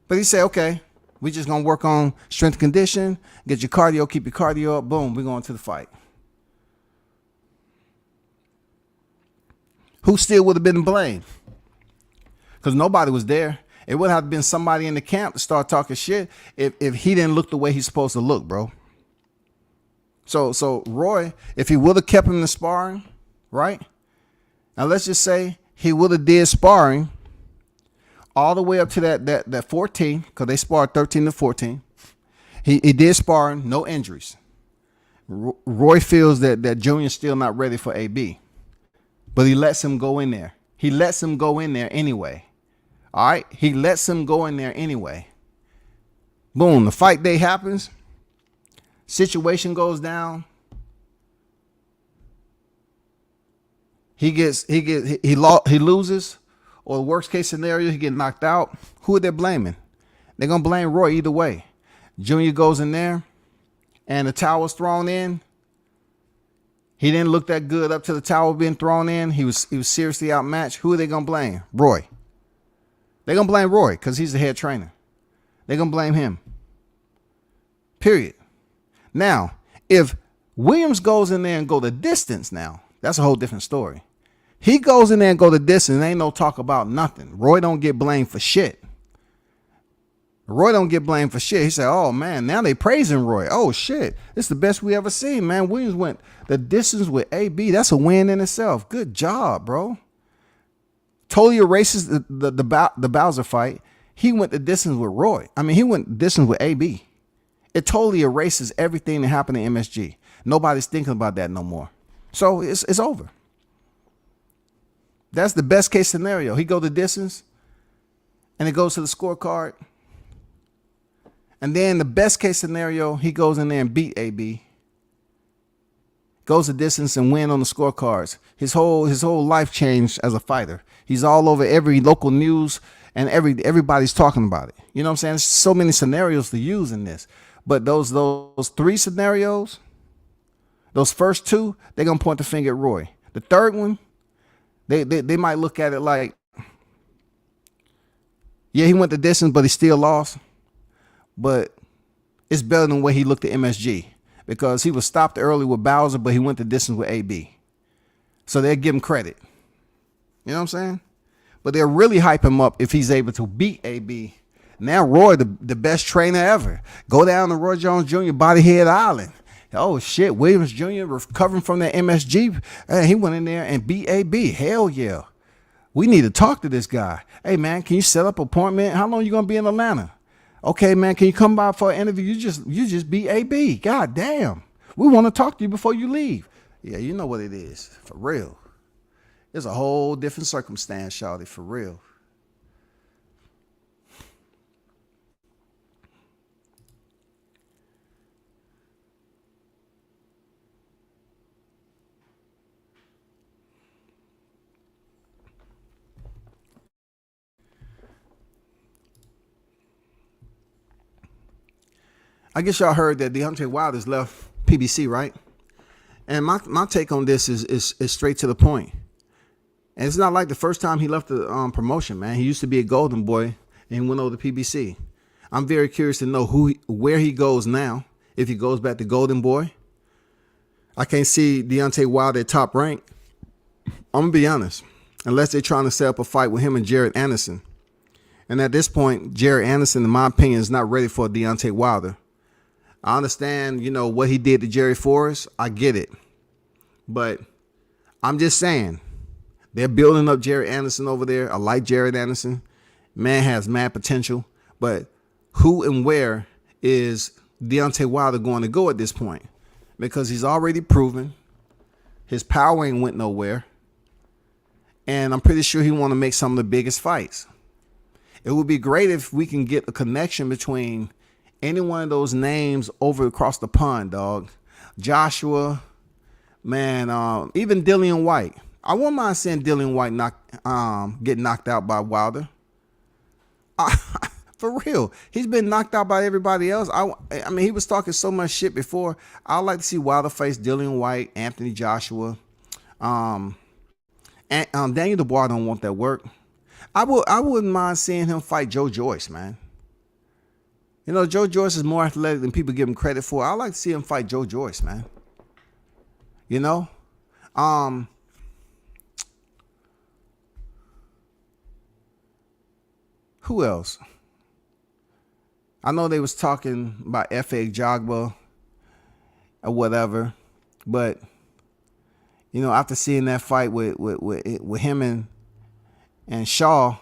But he said, okay, we just gonna work on strength and condition, get your cardio, keep your cardio up, boom, we're going to the fight. Who still would have been blamed? Because nobody was there. It would have been somebody in the camp to start talking shit if he didn't look the way he's supposed to look, bro. So Roy, if he would have kept him in the sparring, right? Now let's just say he would have did sparring all the way up to that 14, because they sparred 13 to 14. He did sparring, no injuries. Roy feels that Junior's still not ready for AB. But he lets him go in there. He lets him go in there anyway. All right? He lets him go in there anyway. Boom, the fight day happens. Situation goes down. He loses, or the worst case scenario, he get knocked out. Who are they blaming? They're going to blame Roy either way. Junior goes in there and the towel's thrown in. He didn't look that good up to the towel being thrown in. He was seriously outmatched. Who are they going to blame? Roy. They're going to blame Roy because he's the head trainer. They're going to blame him. Period. Now, if Williams goes in there and go the distance now, that's a whole different story. He goes in there and go the distance, ain't no talk about nothing. Roy don't get blamed for shit. Roy don't get blamed for shit. He said, oh, man, now they praising Roy. Oh, shit. It's the best we ever seen, man. Williams went the distance with AB. That's a win in itself. Good job, bro. Totally erases the Bowser fight. He went the distance with Roy. I mean, he went the distance with AB. It totally erases everything that happened in MSG. Nobody's thinking about that no more. So it's over. That's the best case scenario. He go the distance, and it goes to the scorecard. And then the best case scenario, he goes in there and beat AB. Goes the distance and win on the scorecards. His whole life changed as a fighter. He's all over every local news, and everybody's talking about it. You know what I'm saying? There's so many scenarios to use in this. But those three scenarios, those first two, they're gonna point the finger at Roy. The third one, they might look at it like, yeah, he went the distance, but he still lost. But it's better than the way he looked at MSG, because he was stopped early with Bowser, but he went the distance with AB. So they'll give him credit. You know what I'm saying? But they'll really hype him up if he's able to beat AB, Now Roy, the best trainer ever. Go down to Roy Jones Jr. Bodyhead Island. Oh shit, Williams Jr. recovering from that MSG. He went in there and beat AB. Hell yeah. We need to talk to this guy. Hey man, can you set up an appointment? How long you gonna be in Atlanta? Okay, man, can you come by for an interview? You just beat AB. God damn. We want to talk to you before you leave. Yeah, you know what it is. For real. It's a whole different circumstance, shawty, for real. I guess y'all heard that Deontay Wilder's left PBC, right? And my take on this is straight to the point. And it's not like the first time he left the promotion, man. He used to be a Golden Boy and went over to PBC. I'm very curious to know where he goes now, if he goes back to Golden Boy. I can't see Deontay Wilder at top rank. I'm going to be honest. Unless they're trying to set up a fight with him and Jared Anderson. And at this point, Jared Anderson, in my opinion, is not ready for Deontay Wilder. I understand, what he did to Jerry Forrest. I get it. But I'm just saying, they're building up Jared Anderson over there. I like Jared Anderson. Man has mad potential. But who and where is Deontay Wilder going to go at this point? Because he's already proven his power ain't went nowhere. And I'm pretty sure he want to make some of the biggest fights. It would be great if we can get a connection between any one of those names over across the pond, dog. Joshua, man, even Dillian White. I wouldn't mind seeing Dillian White get knocked out by Wilder. For real. He's been knocked out by everybody else. I mean, he was talking so much shit before. I'd like to see Wilder face Dillian White, Anthony Joshua. And Daniel Dubois don't want that work. I wouldn't mind seeing him fight Joe Joyce, man. Joe Joyce is more athletic than people give him credit for. I'd like to see him fight Joe Joyce, man. Who else? I know they was talking about F.A. Jogba or whatever, but after seeing that fight with him and Shaw,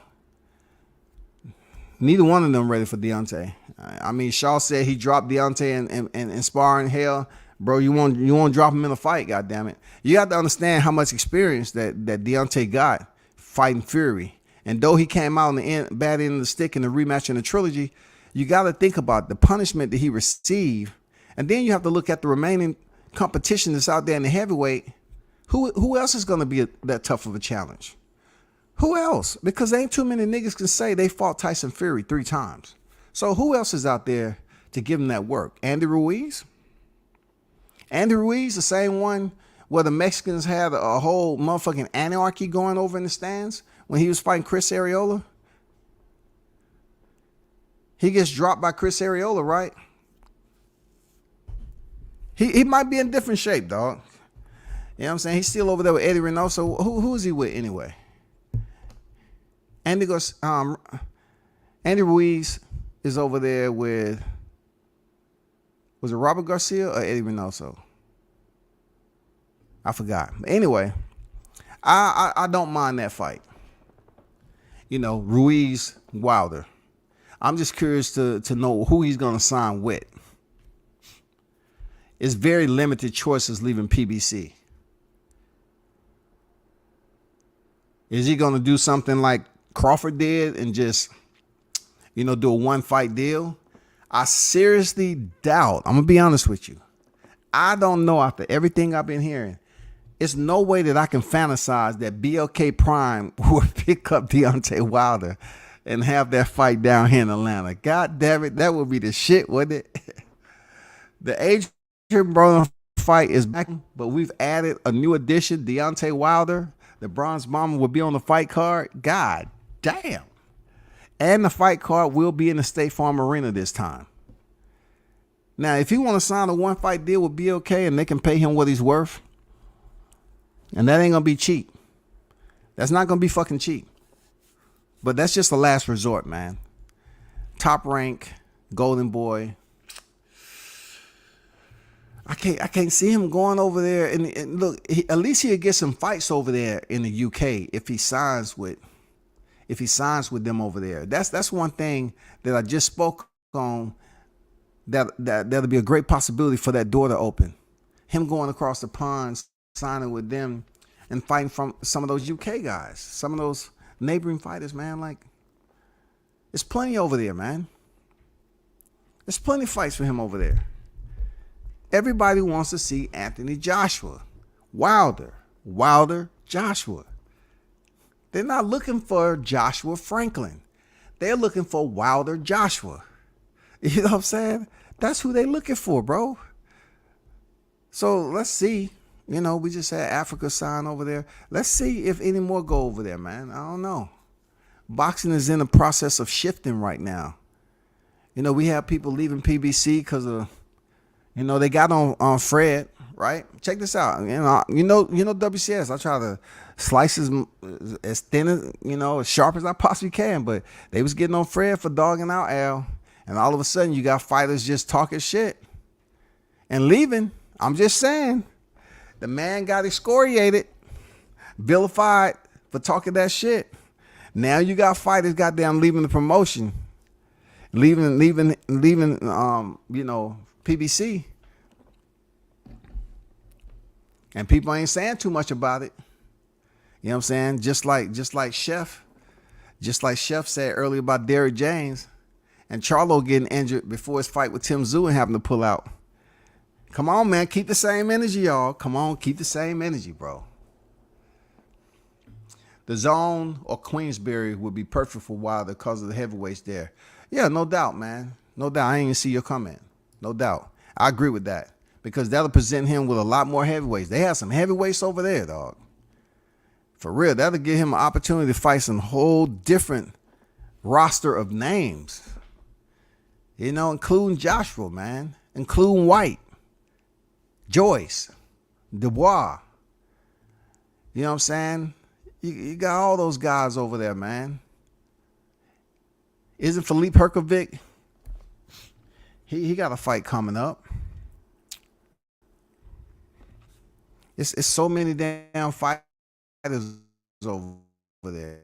neither one of them ready for Deontay. I mean, Shaw said he dropped Deontay in sparring. Hell, bro, you won't drop him in a fight, goddammit. You have to understand how much experience that Deontay got fighting Fury. And though he came out on the bad end of the stick in the rematch in the trilogy, you got to think about the punishment that he received. And then you have to look at the remaining competition that's out there in the heavyweight. Who else is going to be that tough of a challenge? Who else? Because there ain't too many niggas can say they fought Tyson Fury 3 times. So who else is out there to give him that work? Andy Ruiz? Andy Ruiz, the same one where the Mexicans had a whole motherfucking anarchy going over in the stands when he was fighting Chris Arreola? He gets dropped by Chris Arreola, right? He might be in different shape, dog. You know what I'm saying? He's still over there with Eddie Reynoso. Who is he with anyway? Andy Ruiz is over there with, was it Robert Garcia or Eddie Reynoso? I forgot. But anyway, I don't mind that fight. Ruiz Wilder. I'm just curious to know who he's going to sign with. It's very limited choices leaving PBC. Is he going to do something like Crawford did and just, do a one-fight deal? I seriously doubt. I'm going to be honest with you. I don't know, after everything I've been hearing, it's no way that I can fantasize that BLK Prime would pick up Deontay Wilder and have that fight down here in Atlanta. God damn it, that would be the shit, wouldn't it? The Adrian Broner fight is back, but we've added a new addition, Deontay Wilder. The Bronze Bomber will be on the fight card. God damn. And the fight card will be in the State Farm Arena this time. Now, if you want to sign a one-fight deal with BLK and they can pay him what he's worth, and that ain't going to be cheap. That's not going to be fucking cheap. But that's just the last resort, man. top rank, golden boy. I can't see him going over there. And look, at least he'll get some fights over there in the UK if he signs with them over there. That's one thing that I just spoke on. That'll be a great possibility for that door to open. Him going across the pond, signing with them, and fighting from some of those UK guys, some of those neighboring fighters, man. Like, there's plenty over there, man. There's plenty of fights for him over there. Everybody wants to see Anthony Joshua, Wilder, Joshua. They're not looking for Joshua Franklin. They're looking for Wilder Joshua. You know what I'm saying? That's who they're looking for, bro. So let's see. You know, we just had Africa sign over there. Let's see if any more go over there, man. I don't know. Boxing is in the process of shifting right now. You know, we have people leaving PBC because of, you know, they got on Fred, right? Check this out. You know, WCS. I try to slice as thin as, as sharp as I possibly can. But they was getting on Fred for dogging out Al. And all of a sudden, you got fighters just talking shit and leaving. I'm just saying, the man got excoriated, vilified for talking that shit. Now you got fighters goddamn leaving the promotion, leaving, PBC. And people ain't saying too much about it. You know what I'm saying? Just like Chef said earlier about Derrick James and Charlo getting injured before his fight with Tim Tszyu and having to pull out. Come on, man. Keep the same energy, y'all. Come on. Keep the same energy, bro. The Zone or Queensberry would be perfect for Wilder because of the heavyweights there. Yeah, no doubt, man. No doubt. I ain't even see your comment. No doubt. I agree with that because that'll present him with a lot more heavyweights. They have some heavyweights over there, dog. For real. That'll give him an opportunity to fight some whole different roster of names. You know, including Joshua, man. Including White. Joyce. Dubois. You know what I'm saying? You got all those guys over there, man. Isn't Philippe Herkovic? He got a fight coming up. It's so many damn fighters over there.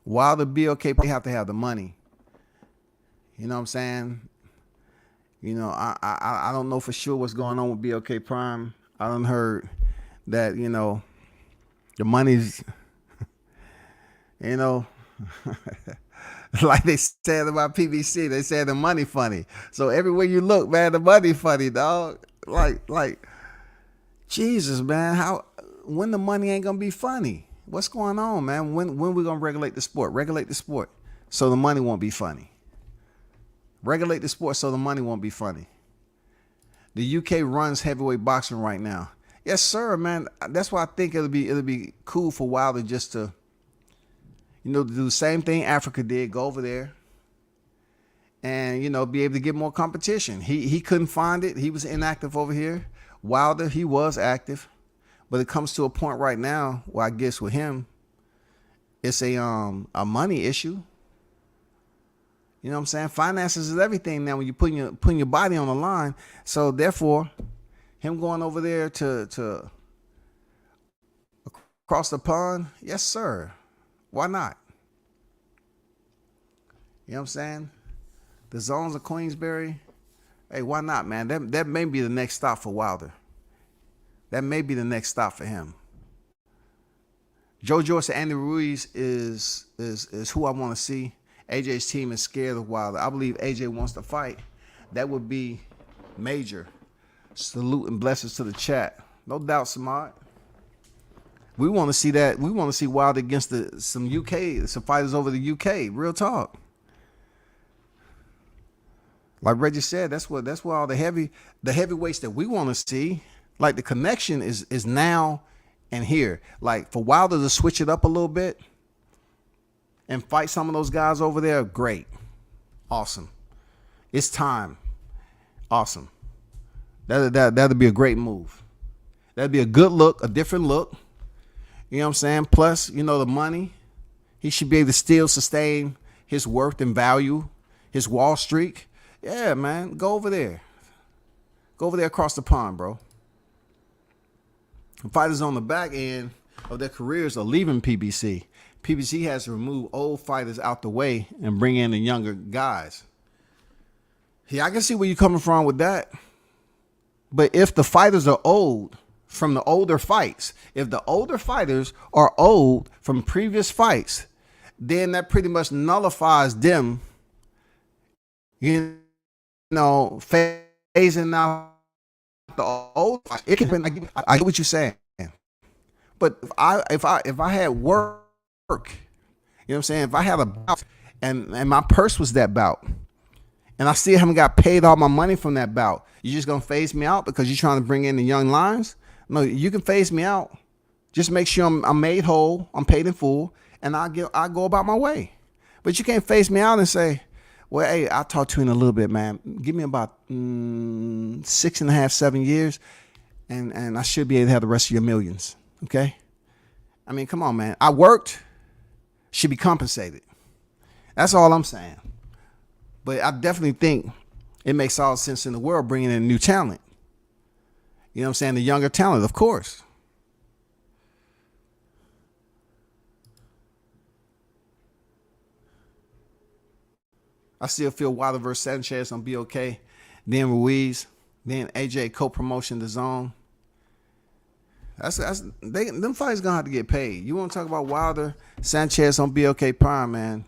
While the BLK probably have to have the money. You know what I'm saying? You know, I don't know for sure what's going on with BLK Prime. I done heard that, the money's, like they said about PBC, they said the money funny. So everywhere you look, man, the money funny, dog. Like, Jesus, man, when the money ain't gonna be funny? What's going on, man? When we gonna regulate the sport? Regulate the sport so the money won't be funny. Regulate the sport so the money won't be funny. The UK runs heavyweight boxing right now. Yes, sir, man. That's why I think it'll be cool for Wilder just to, do the same thing Africa did. Go over there and, be able to get more competition. He couldn't find it. He was inactive over here. Wilder, he was active. But it comes to a point right now where I guess with him, it's a money issue. You know what I'm saying? Finances is everything now when you're putting your body on the line. So therefore, him going over there to across the pond, yes, sir. Why not? You know what I'm saying? The Zones of Queensberry. Hey, why not, man? That may be the next stop for Wilder. That may be the next stop for him. Joe Joyce and Andy Ruiz is who I want to see. AJ's team is scared of Wilder. I believe AJ wants to fight. That would be major. Salute and blessings to the chat. No doubt, Samad. We want to see that. We want to see Wilder against some fighters over the UK. Real talk. Like Reggie said, that's where all the heavyweights that we want to see. Like the connection is now and here. Like for Wilder to switch it up a little bit and fight some of those guys over there, great. Awesome. It's time. Awesome. That'd be a great move. That'd be a good look, a different look. You know what I'm saying? Plus, the money. He should be able to still sustain his worth and value, his Wall Street. Yeah, man, go over there. Go over there across the pond, bro. Fighters on the back end of their careers are leaving PBC. PBC has to remove old fighters out the way and bring in the younger guys. Yeah, I can see where you're coming from with that. But if the fighters are old from the older fights, if the older fighters are old from previous fights, then that pretty much nullifies them, phasing out the old. It can, I get what you're saying, but if I had work, you know what I'm saying? If I had a bout and my purse was that bout, and I still haven't got paid all my money from that bout, you just gonna phase me out because you're trying to bring in the young lions? No, you can phase me out. Just make sure I'm made whole, I'm paid in full, and I go about my way. But you can't phase me out and say, well, hey, I'll talk to you in a little bit, man. Give me about 6.5, 7 years, and I should be able to have the rest of your millions. Okay? I mean, come on, man. I worked, should be compensated. That's all I'm saying. But I definitely think it makes all sense in the world bringing in new talent. You know what I'm saying? The younger talent, of course. I still feel Wilder versus Sanchez on BOK, then Ruiz, then AJ co-promotion the zone. Them fights gonna have to get paid. You want to talk about Wilder Sanchez on BOK Prime, man?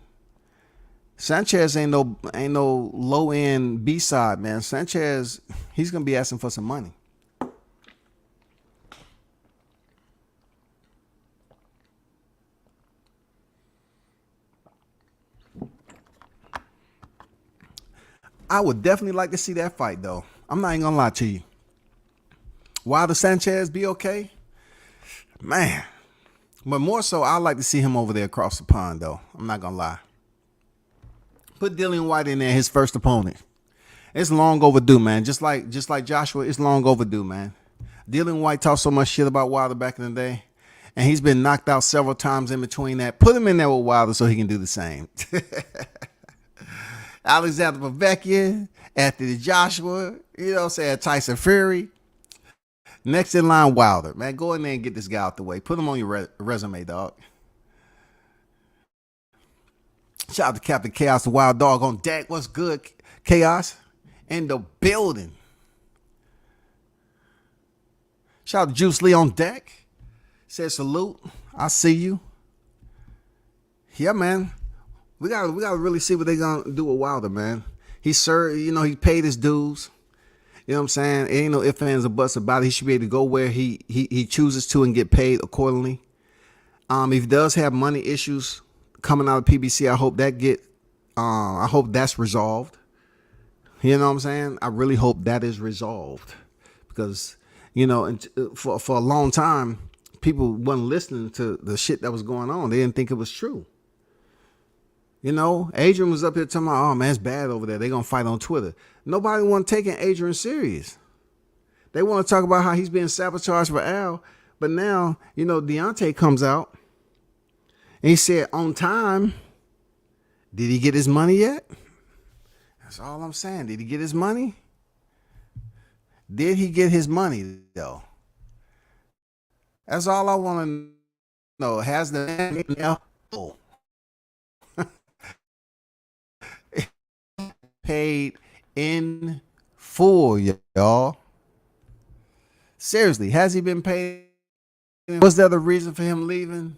Sanchez ain't no low end B side, man. Sanchez, he's gonna be asking for some money. I would definitely like to see that fight, though. I'm not even gonna lie to you. Wilder Sanchez be okay, man. But more so, I'd like to see him over there across the pond, though. I'm not gonna lie. Put Dillian White in there, his first opponent. It's long overdue, man. Just like Joshua, it's long overdue, man. Dillian White talked so much shit about Wilder back in the day, and he's been knocked out several times in between that. Put him in there with Wilder so he can do the same. Alexander Povetkin, Anthony Joshua, you know what I'm saying, Tyson Fury. Next in line, Wilder. Man, go in there and get this guy out the way. Put him on your resume, dog. Shout out to Captain Chaos, the Wild Dog on deck. What's good, Chaos? In the building. Shout out to Juice Lee on deck. Said salute. I see you. Yeah, man. We gotta really see what they're gonna do with Wilder, man. He served, he paid his dues. You know what I'm saying? It ain't no ifs, ands, or buts about it. He should be able to go where he chooses to and get paid accordingly. If he does have money issues coming out of PBC, I hope that's resolved. You know what I'm saying? I really hope that is resolved because, for a long time, people wasn't listening to the shit that was going on. They didn't think it was true. Adrian was up here talking about, oh, man, it's bad over there. They're going to fight on Twitter. Nobody want to take Adrian serious. They want to talk about how he's being sabotaged for Al. But now, Deontay comes out and he said, on time, did he get his money yet? That's all I'm saying. Did he get his money? Did he get his money, though? That's all I want to know. Has the man paid in full, y'all? Seriously, has he been paid? Was there the reason for him leaving?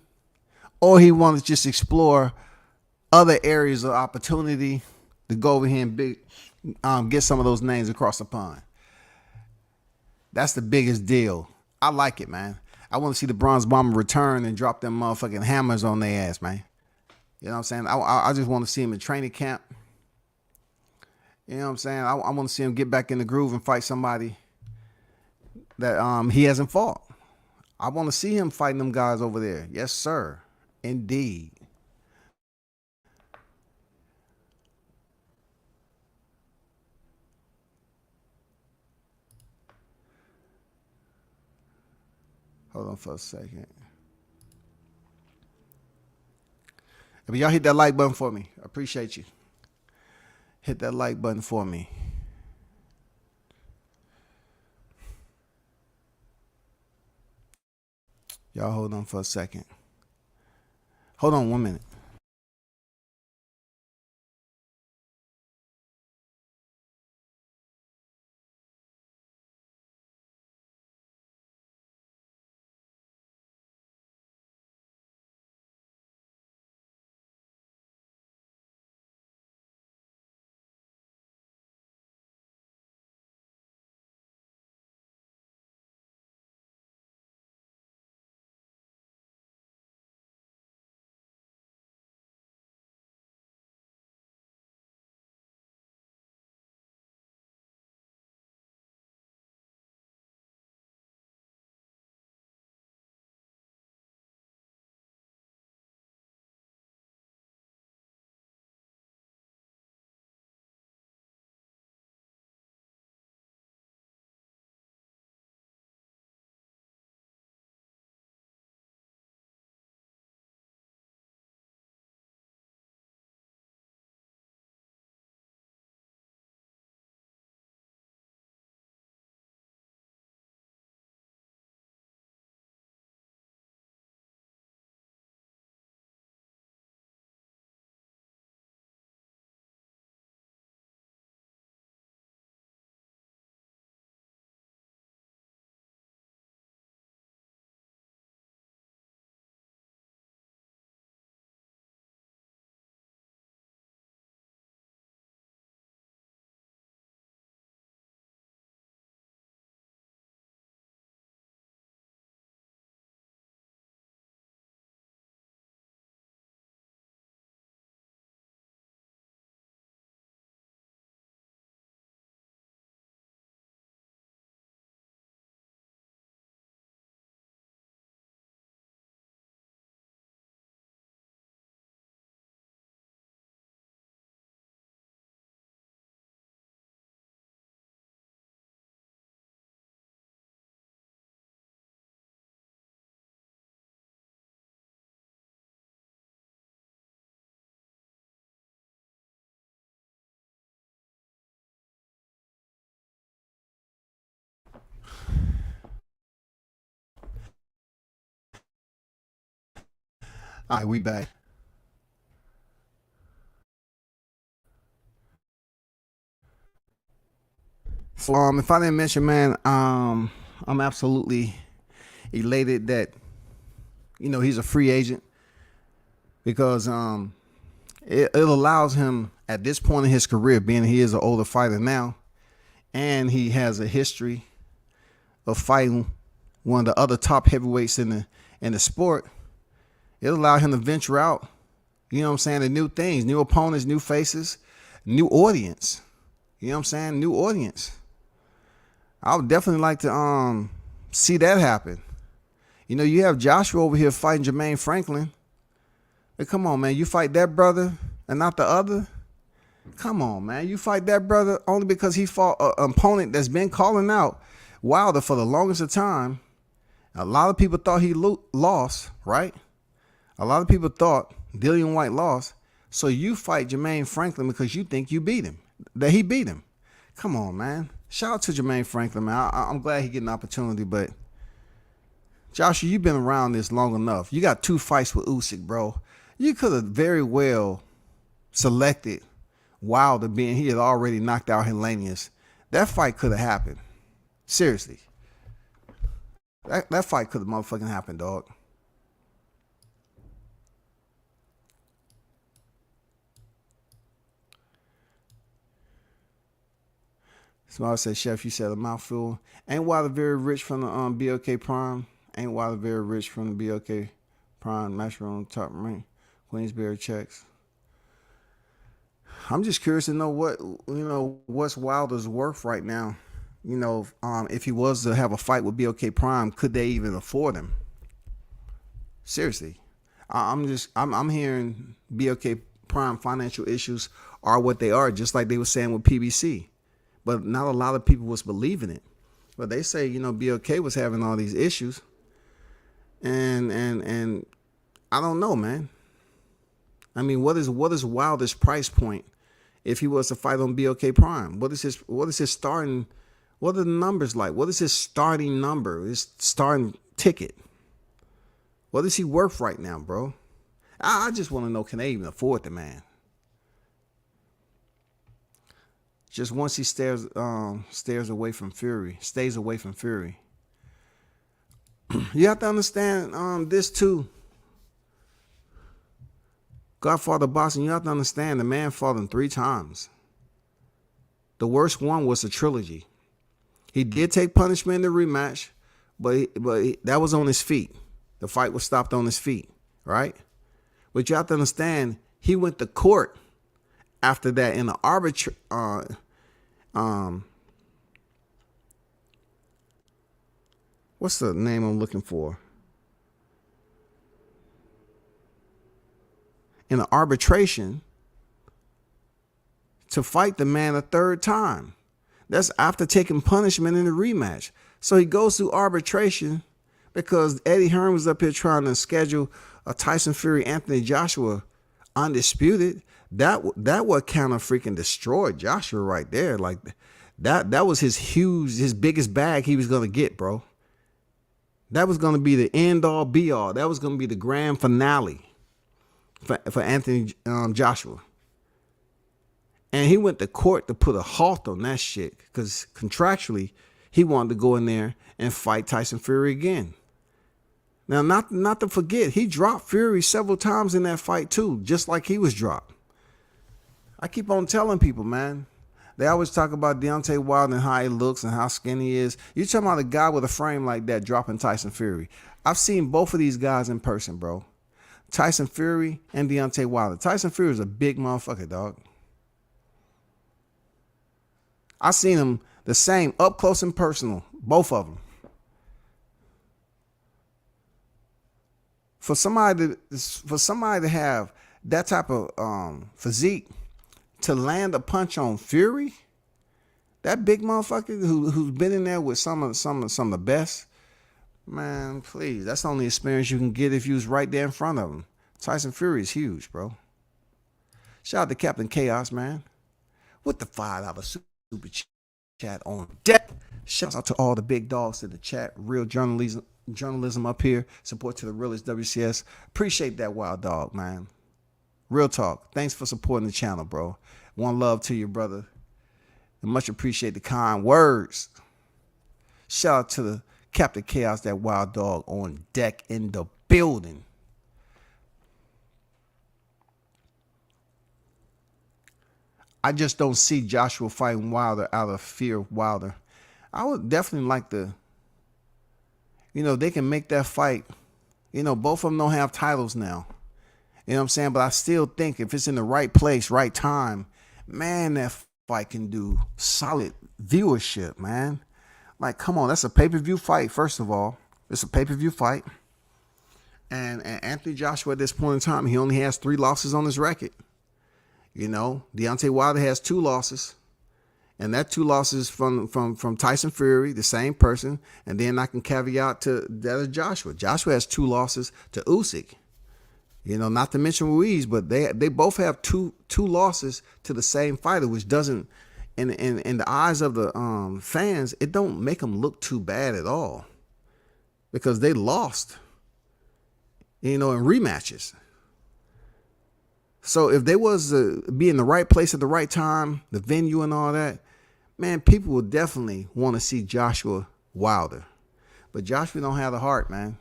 Or he wanted to just explore other areas of opportunity to go over here and get some of those names across the pond? That's the biggest deal. I like it, man. I want to see the Bronze Bomber return and drop them motherfucking hammers on their ass, man. You know what I'm saying? I just want to see him in training camp. You know what I'm saying? I want to see him get back in the groove and fight somebody that he hasn't fought. I want to see him fighting them guys over there. Yes, sir. Indeed. Hold on for a second. But y'all hit that like button for me. I appreciate you. Hit that like button for me. Y'all hold on for a second. Hold on 1 minute. All right, we back. So, if I didn't mention, man, I'm absolutely elated that he's a free agent because it allows him at this point in his career, being he is an older fighter now, and he has a history of fighting one of the other top heavyweights in the sport. It allowed him to venture out, you know what I'm saying, to new things, new opponents, new faces, new audience. You know what I'm saying? New audience. I would definitely like to see that happen. You have Joshua over here fighting Jermaine Franklin. Hey, come on, man. You fight that brother and not the other? Come on, man. You fight that brother only because he fought an opponent that's been calling out Wilder for the longest of time. A lot of people thought he lost, right? A lot of people thought Dillian White lost. So you fight Jermaine Franklin because you think you beat him, that he beat him. Come on, man. Shout out to Jermaine Franklin, man. I'm glad he get an opportunity, but Joshua, you've been around this long enough. You got 2 fights with Usyk, bro. You could have very well selected Wilder, being he had already knocked out Helenius. That fight could have happened. Seriously. That fight could have motherfucking happened, dog. Somebody said, Chef, you said a mouthful. Ain't Wilder very rich from the BLK Prime? Ain't Wilder very rich from the BLK Prime Matchroom top rank? Queensberry checks. I'm just curious to know what's Wilder's worth right now. If he was to have a fight with BLK Prime, could they even afford him? Seriously. I'm hearing BLK Prime financial issues are what they are, just like they were saying with PBC. But not a lot of people was believing it. But they say, BLK was having all these issues. And I don't know, man. I mean, what is Wilder's price point if he was to fight on BOK Prime? What is his starting? What are the numbers like? What is his starting number? His starting ticket? What is he worth right now, bro? I just want to know, can they even afford the man? Just once he stays away from Fury. You have to understand this too. Godfather Boxing, you have to understand the man fought him 3 times. The worst one was a trilogy. He did take punishment in the rematch, but that was on his feet. The fight was stopped on his feet, right? But you have to understand, he went to court after that in the what's the name I'm looking for? In an arbitration to fight the man a 3rd time. That's after taking punishment in the rematch. So he goes through arbitration because Eddie Hearn was up here trying to schedule a Tyson Fury Anthony Joshua undisputed. That what kind of freaking destroyed Joshua right there. Like that was his biggest bag he was gonna get, bro. That was gonna be the end all be all. That was gonna be the grand finale for Anthony Joshua. And he went to court to put a halt on that shit because contractually he wanted to go in there and fight Tyson Fury again. Now, not to forget, he dropped Fury several times in that fight too, just like he was dropped. I keep on telling people, man. They always talk about Deontay Wilder and how he looks and how skinny he is. You're talking about a guy with a frame like that dropping Tyson Fury. I've seen both of these guys in person, bro. Tyson Fury and Deontay Wilder. Tyson Fury is a big motherfucker, dog. I seen him the same, up close and personal, both of them. For somebody to have that type of physique to land a punch on Fury, that big motherfucker who's been in there with some of the best, man, please, that's the only experience you can get if you was right there in front of him. Tyson Fury is huge, bro. Shout out to Captain Chaos, man, with the $5 super chat on deck. Shout out to all the big dogs in the chat. Real journalism up here. Support to the realest WCS. Appreciate that, wild dog, man. Real talk. Thanks for supporting the channel, bro. One love to you, brother. And much appreciate the kind words. Shout out to the Captain Chaos, that wild dog on deck in the building. I just don't see Joshua fighting Wilder out of fear of Wilder. I would definitely like to, they can make that fight. Both of them don't have titles now. You know what I'm saying? But I still think if it's in the right place, right time, man, that fight can do solid viewership, man. Like, come on, that's a pay-per-view fight, first of all. It's a pay-per-view fight. And Anthony Joshua at this point in time, he only has 3 losses on his record. Deontay Wilder has 2 losses. And that 2 losses from Tyson Fury, the same person. And then I can caveat to that of Joshua. Joshua has 2 losses to Usyk. Not to mention Ruiz, but they both have two losses to the same fighter, which doesn't, in the eyes of the fans, it don't make them look too bad at all, because they lost, in rematches. So if they was to be in the right place at the right time, the venue and all that, man, people will definitely want to see Joshua Wilder. But Joshua don't have the heart, man.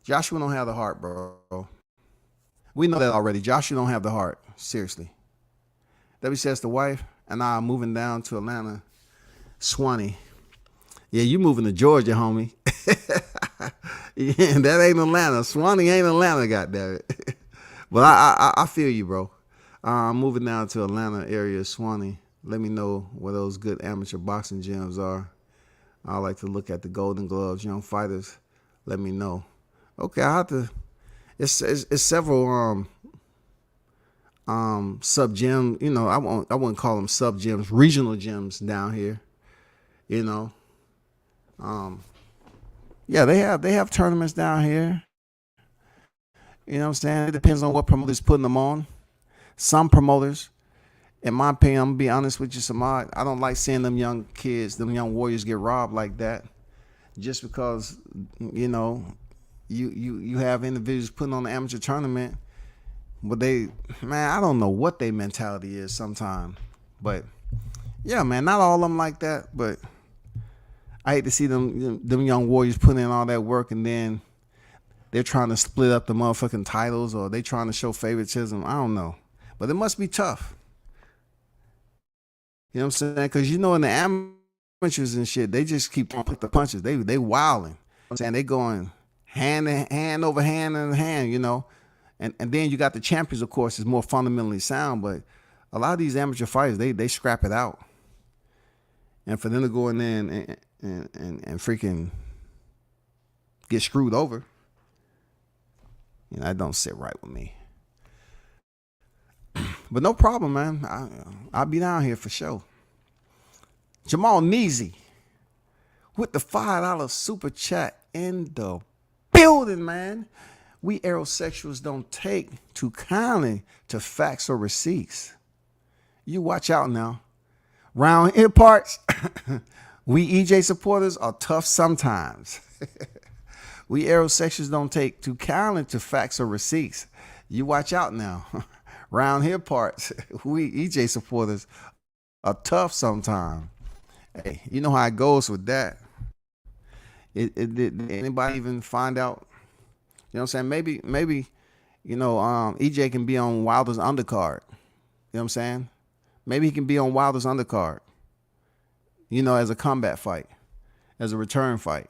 Joshua don't have the heart, bro. We know that already. Joshua don't have the heart. Seriously. W says the wife and I are moving down to Atlanta. Swanee. Yeah, you moving to Georgia, homie. Yeah, that ain't Atlanta. Swanee ain't Atlanta, goddammit. But I feel you, bro. I'm moving down to Atlanta area, Swanee. Let me know where those good amateur boxing gyms are. I like to look at the Golden Gloves, young fighters. Let me know. Okay, I have to. It's several sub gym. I wouldn't call them sub gyms, regional gyms down here. Yeah, they have tournaments down here. You know what I'm saying? It depends on what promoter's putting them on. Some promoters, in my opinion, I'm gonna be honest with you, Samad, I don't like seeing them young kids, them young warriors get robbed like that. Just because, you know, you have individuals putting on the amateur tournament, but I don't know what their mentality is sometimes. But yeah, man, not all of them like that, but I hate to see them young warriors putting in all that work and then they're trying to split up the motherfucking titles or they trying to show favoritism. I don't know. But it must be tough. You know what I'm saying? Because, you know, in the amateurs and shit, they just keep throwing the punches. They wilding. I'm saying they going hand over hand in hand, you know. And then you got the champions, of course, is more fundamentally sound. But a lot of these amateur fighters, they scrap it out. And for them to go in there and freaking get screwed over, you know, that don't sit right with me. But no problem, man. I'll be down here for sure. Jamal Neasy with the $5 super chat in the building, man. We aerosexuals don't take too kindly to facts or receipts. You watch out now. Round here parts, we EJ supporters are tough sometimes. We aerosexuals don't take too kindly to facts or receipts. You watch out now. Round here parts, we EJ supporters are tough sometimes. Hey, you know how it goes with that. Did anybody even find out? You know what I'm saying? Maybe, you know, EJ can be on Wilder's undercard. You know what I'm saying? Maybe he can be on Wilder's undercard. You know, as a combat fight, as a return fight.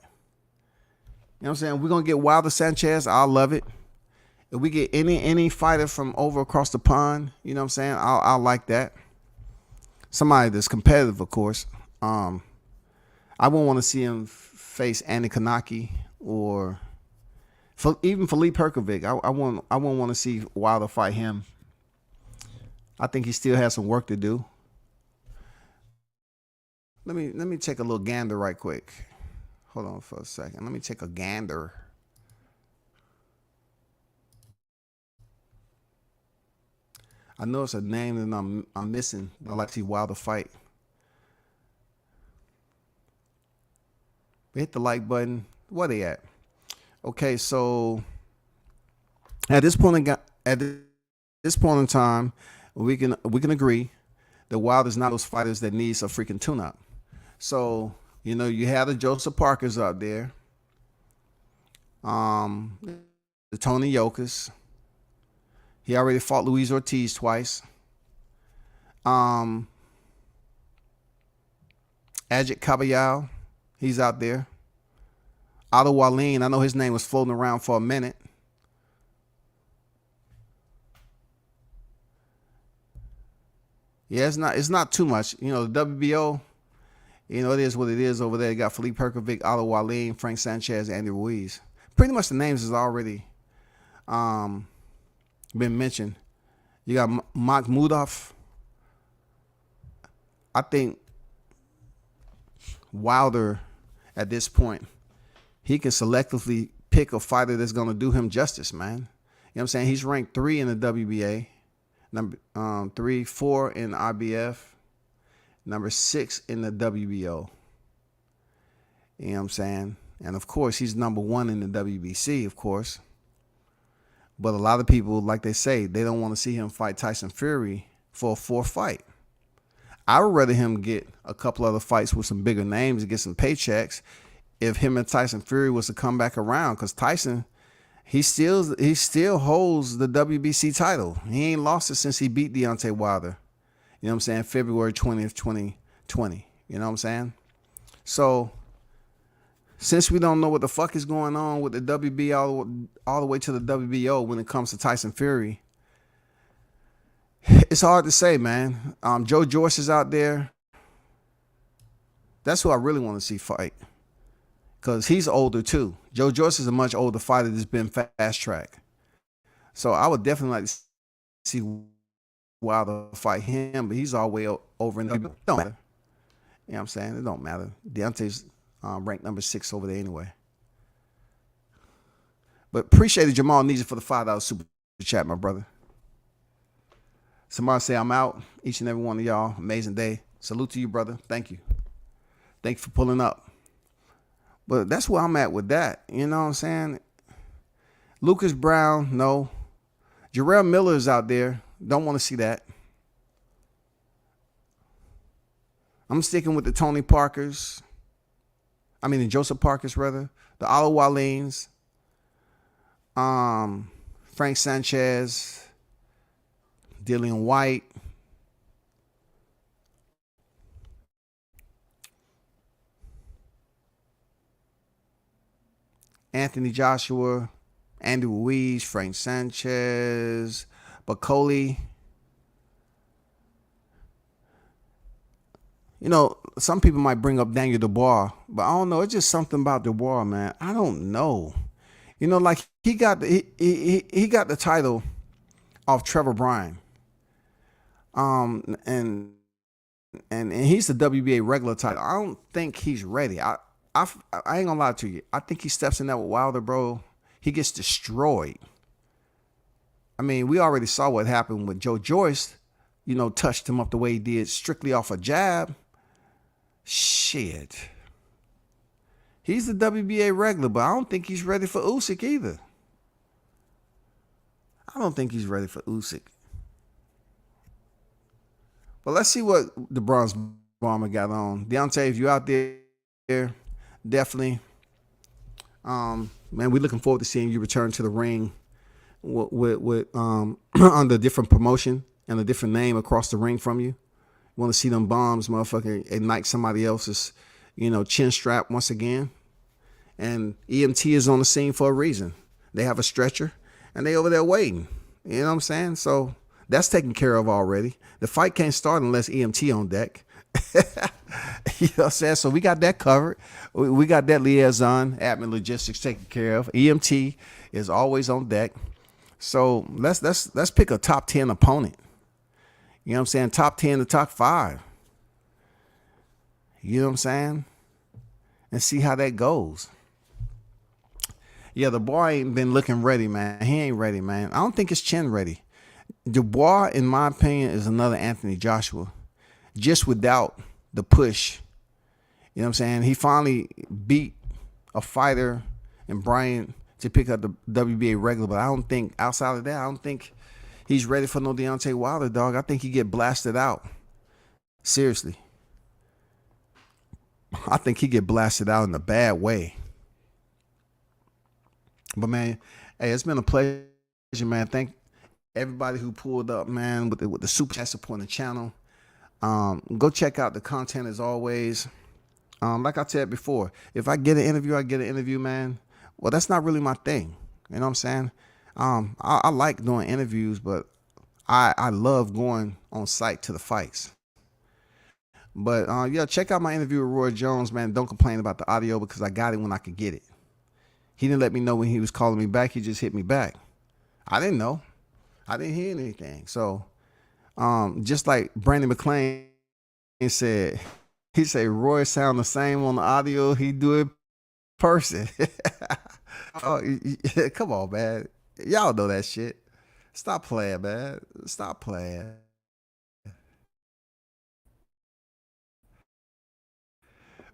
You know what I'm saying? We're going to get Wilder Sanchez. I'll love it. If we get any fighter from over across the pond, you know what I'm saying? I'll like that. Somebody that's competitive, of course. I wouldn't want to see him face Andy Kanaki or even Philippe Herkovic. I wouldn't want to see Wilder fight him. I think he still has some work to do. Let me take a little gander right quick. Hold on for a second. Let me take a gander. I know it's a name that I'm missing. I'd like to see Wilder fight. Hit the like button. Where they at? Okay, so at this point in time, we can agree that Wilder's not those fighters that needs a freaking tune-up. So, you know, you have the Joseph Parkers out there, the Tony Yokas. He already fought Luis Ortiz twice. Ajit Caballal, he's out there. Otto Wallin, I know his name was floating around for a minute. Yeah, it's not too much. You know, the WBO, you know, it is what it is over there. You got Philippe Herkovic, Otto Wallin, Frank Sanchez, Andy Ruiz. Pretty much the names is already been mentioned. You got Makhmudov. I think Wilder, at this point, he can selectively pick a fighter that's going to do him justice, man. You know what I'm saying? He's ranked 3 in the WBA, number 3, 4 in the IBF, number 6 in the WBO. You know what I'm saying? And of course, he's number 1 in the WBC, of course. But a lot of people, like they say, they don't want to see him fight Tyson Fury for a 4th fight. I would rather him get a couple other fights with some bigger names and get some paychecks if him and Tyson Fury was to come back around, because Tyson, he still holds the WBC title. He ain't lost it since he beat Deontay Wilder. You know what I'm saying? February 20th, 2020. You know what I'm saying? So since we don't know what the fuck is going on with the WB all the way to the WBO when it comes to Tyson Fury, it's hard to say, man. Joe Joyce is out there. That's who I really want to see fight, because he's older too. Joe Joyce is a much older fighter that's been fast track. So I would definitely like to see Wilder fight him, but he's all the way over in the WBO. Don't matter. You know what I'm saying? It don't matter. Deontay's ranked number 6 over there anyway. But appreciate it, Jamal Neezy, for the $5 super chat, my brother. Somebody say I'm out. Each and every one of y'all. Amazing day. Salute to you, brother. Thank you. Thank you for pulling up. But that's where I'm at with that. You know what I'm saying? Lucas Brown, no. Jarrell Miller is out there. Don't want to see that. I'm sticking with the Tony Parkers. The Joseph Parkers, rather. The Alo Waleens. Frank Sanchez. Dillian White. Anthony Joshua. Andy Ruiz. Frank Sanchez. Bacoli. Some people might bring up Daniel Dubois, but I don't know. It's just something about Dubois, man. I don't know. Like he got the title off Trevor Bryan. And he's the WBA regular title. I don't think he's ready. I ain't gonna lie to you. I think he steps in there with Wilder, bro. He gets destroyed. We already saw what happened with Joe Joyce. Touched him up the way he did, strictly off a jab. Shit. He's the WBA regular, but I don't think he's ready for Usyk either. I don't think he's ready for Usyk. But let's see what the Bronze Bomber got on. Deontay, if you're out there, definitely. Man, we're looking forward to seeing you return to the ring with under a different promotion and a different name across the ring from you. Want to see them bombs, motherfucker, ignite somebody else's, chin strap once again. And EMT is on the scene for a reason. They have a stretcher, and they over there waiting. You know what I'm saying? So that's taken care of already. The fight can't start unless EMT on deck. You know what I'm saying? So we got that covered. We got that liaison, admin logistics taken care of. EMT is always on deck. So let's pick a top 10 opponent. You know what I'm saying? Top 10 to top 5. You know what I'm saying? And see how that goes. Yeah, the boy ain't been looking ready, man. He ain't ready, man. I don't think his chin ready. Dubois, in my opinion, is another Anthony Joshua. Just without the push. You know what I'm saying? He finally beat a fighter in Bryant to pick up the WBA regular. But I don't think, outside of that, I don't think he's ready for no Deontay Wilder, dog. I think he get blasted out. Seriously. I think he get blasted out in a bad way. But, man, hey, it's been a pleasure, man. Thank everybody who pulled up, man, with the super chat supporting the channel. Go check out the content as always. Like I said before, if I get an interview, I get an interview, man. Well, that's not really my thing. You know what I'm saying? I like doing interviews, but I love going on site to the fights. But yeah, check out my interview with Roy Jones, man. Don't complain about the audio because I got it when I could get it. He didn't let me know when he was calling me back. He just hit me back. I didn't know. I didn't hear anything. So just like Brandon McClain said, he said Roy sound the same on the audio he do it person. Oh, come on, man. Y'all know that shit. Stop playing, man. Stop playing.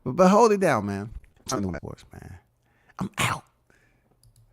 But hold it down, man. Man.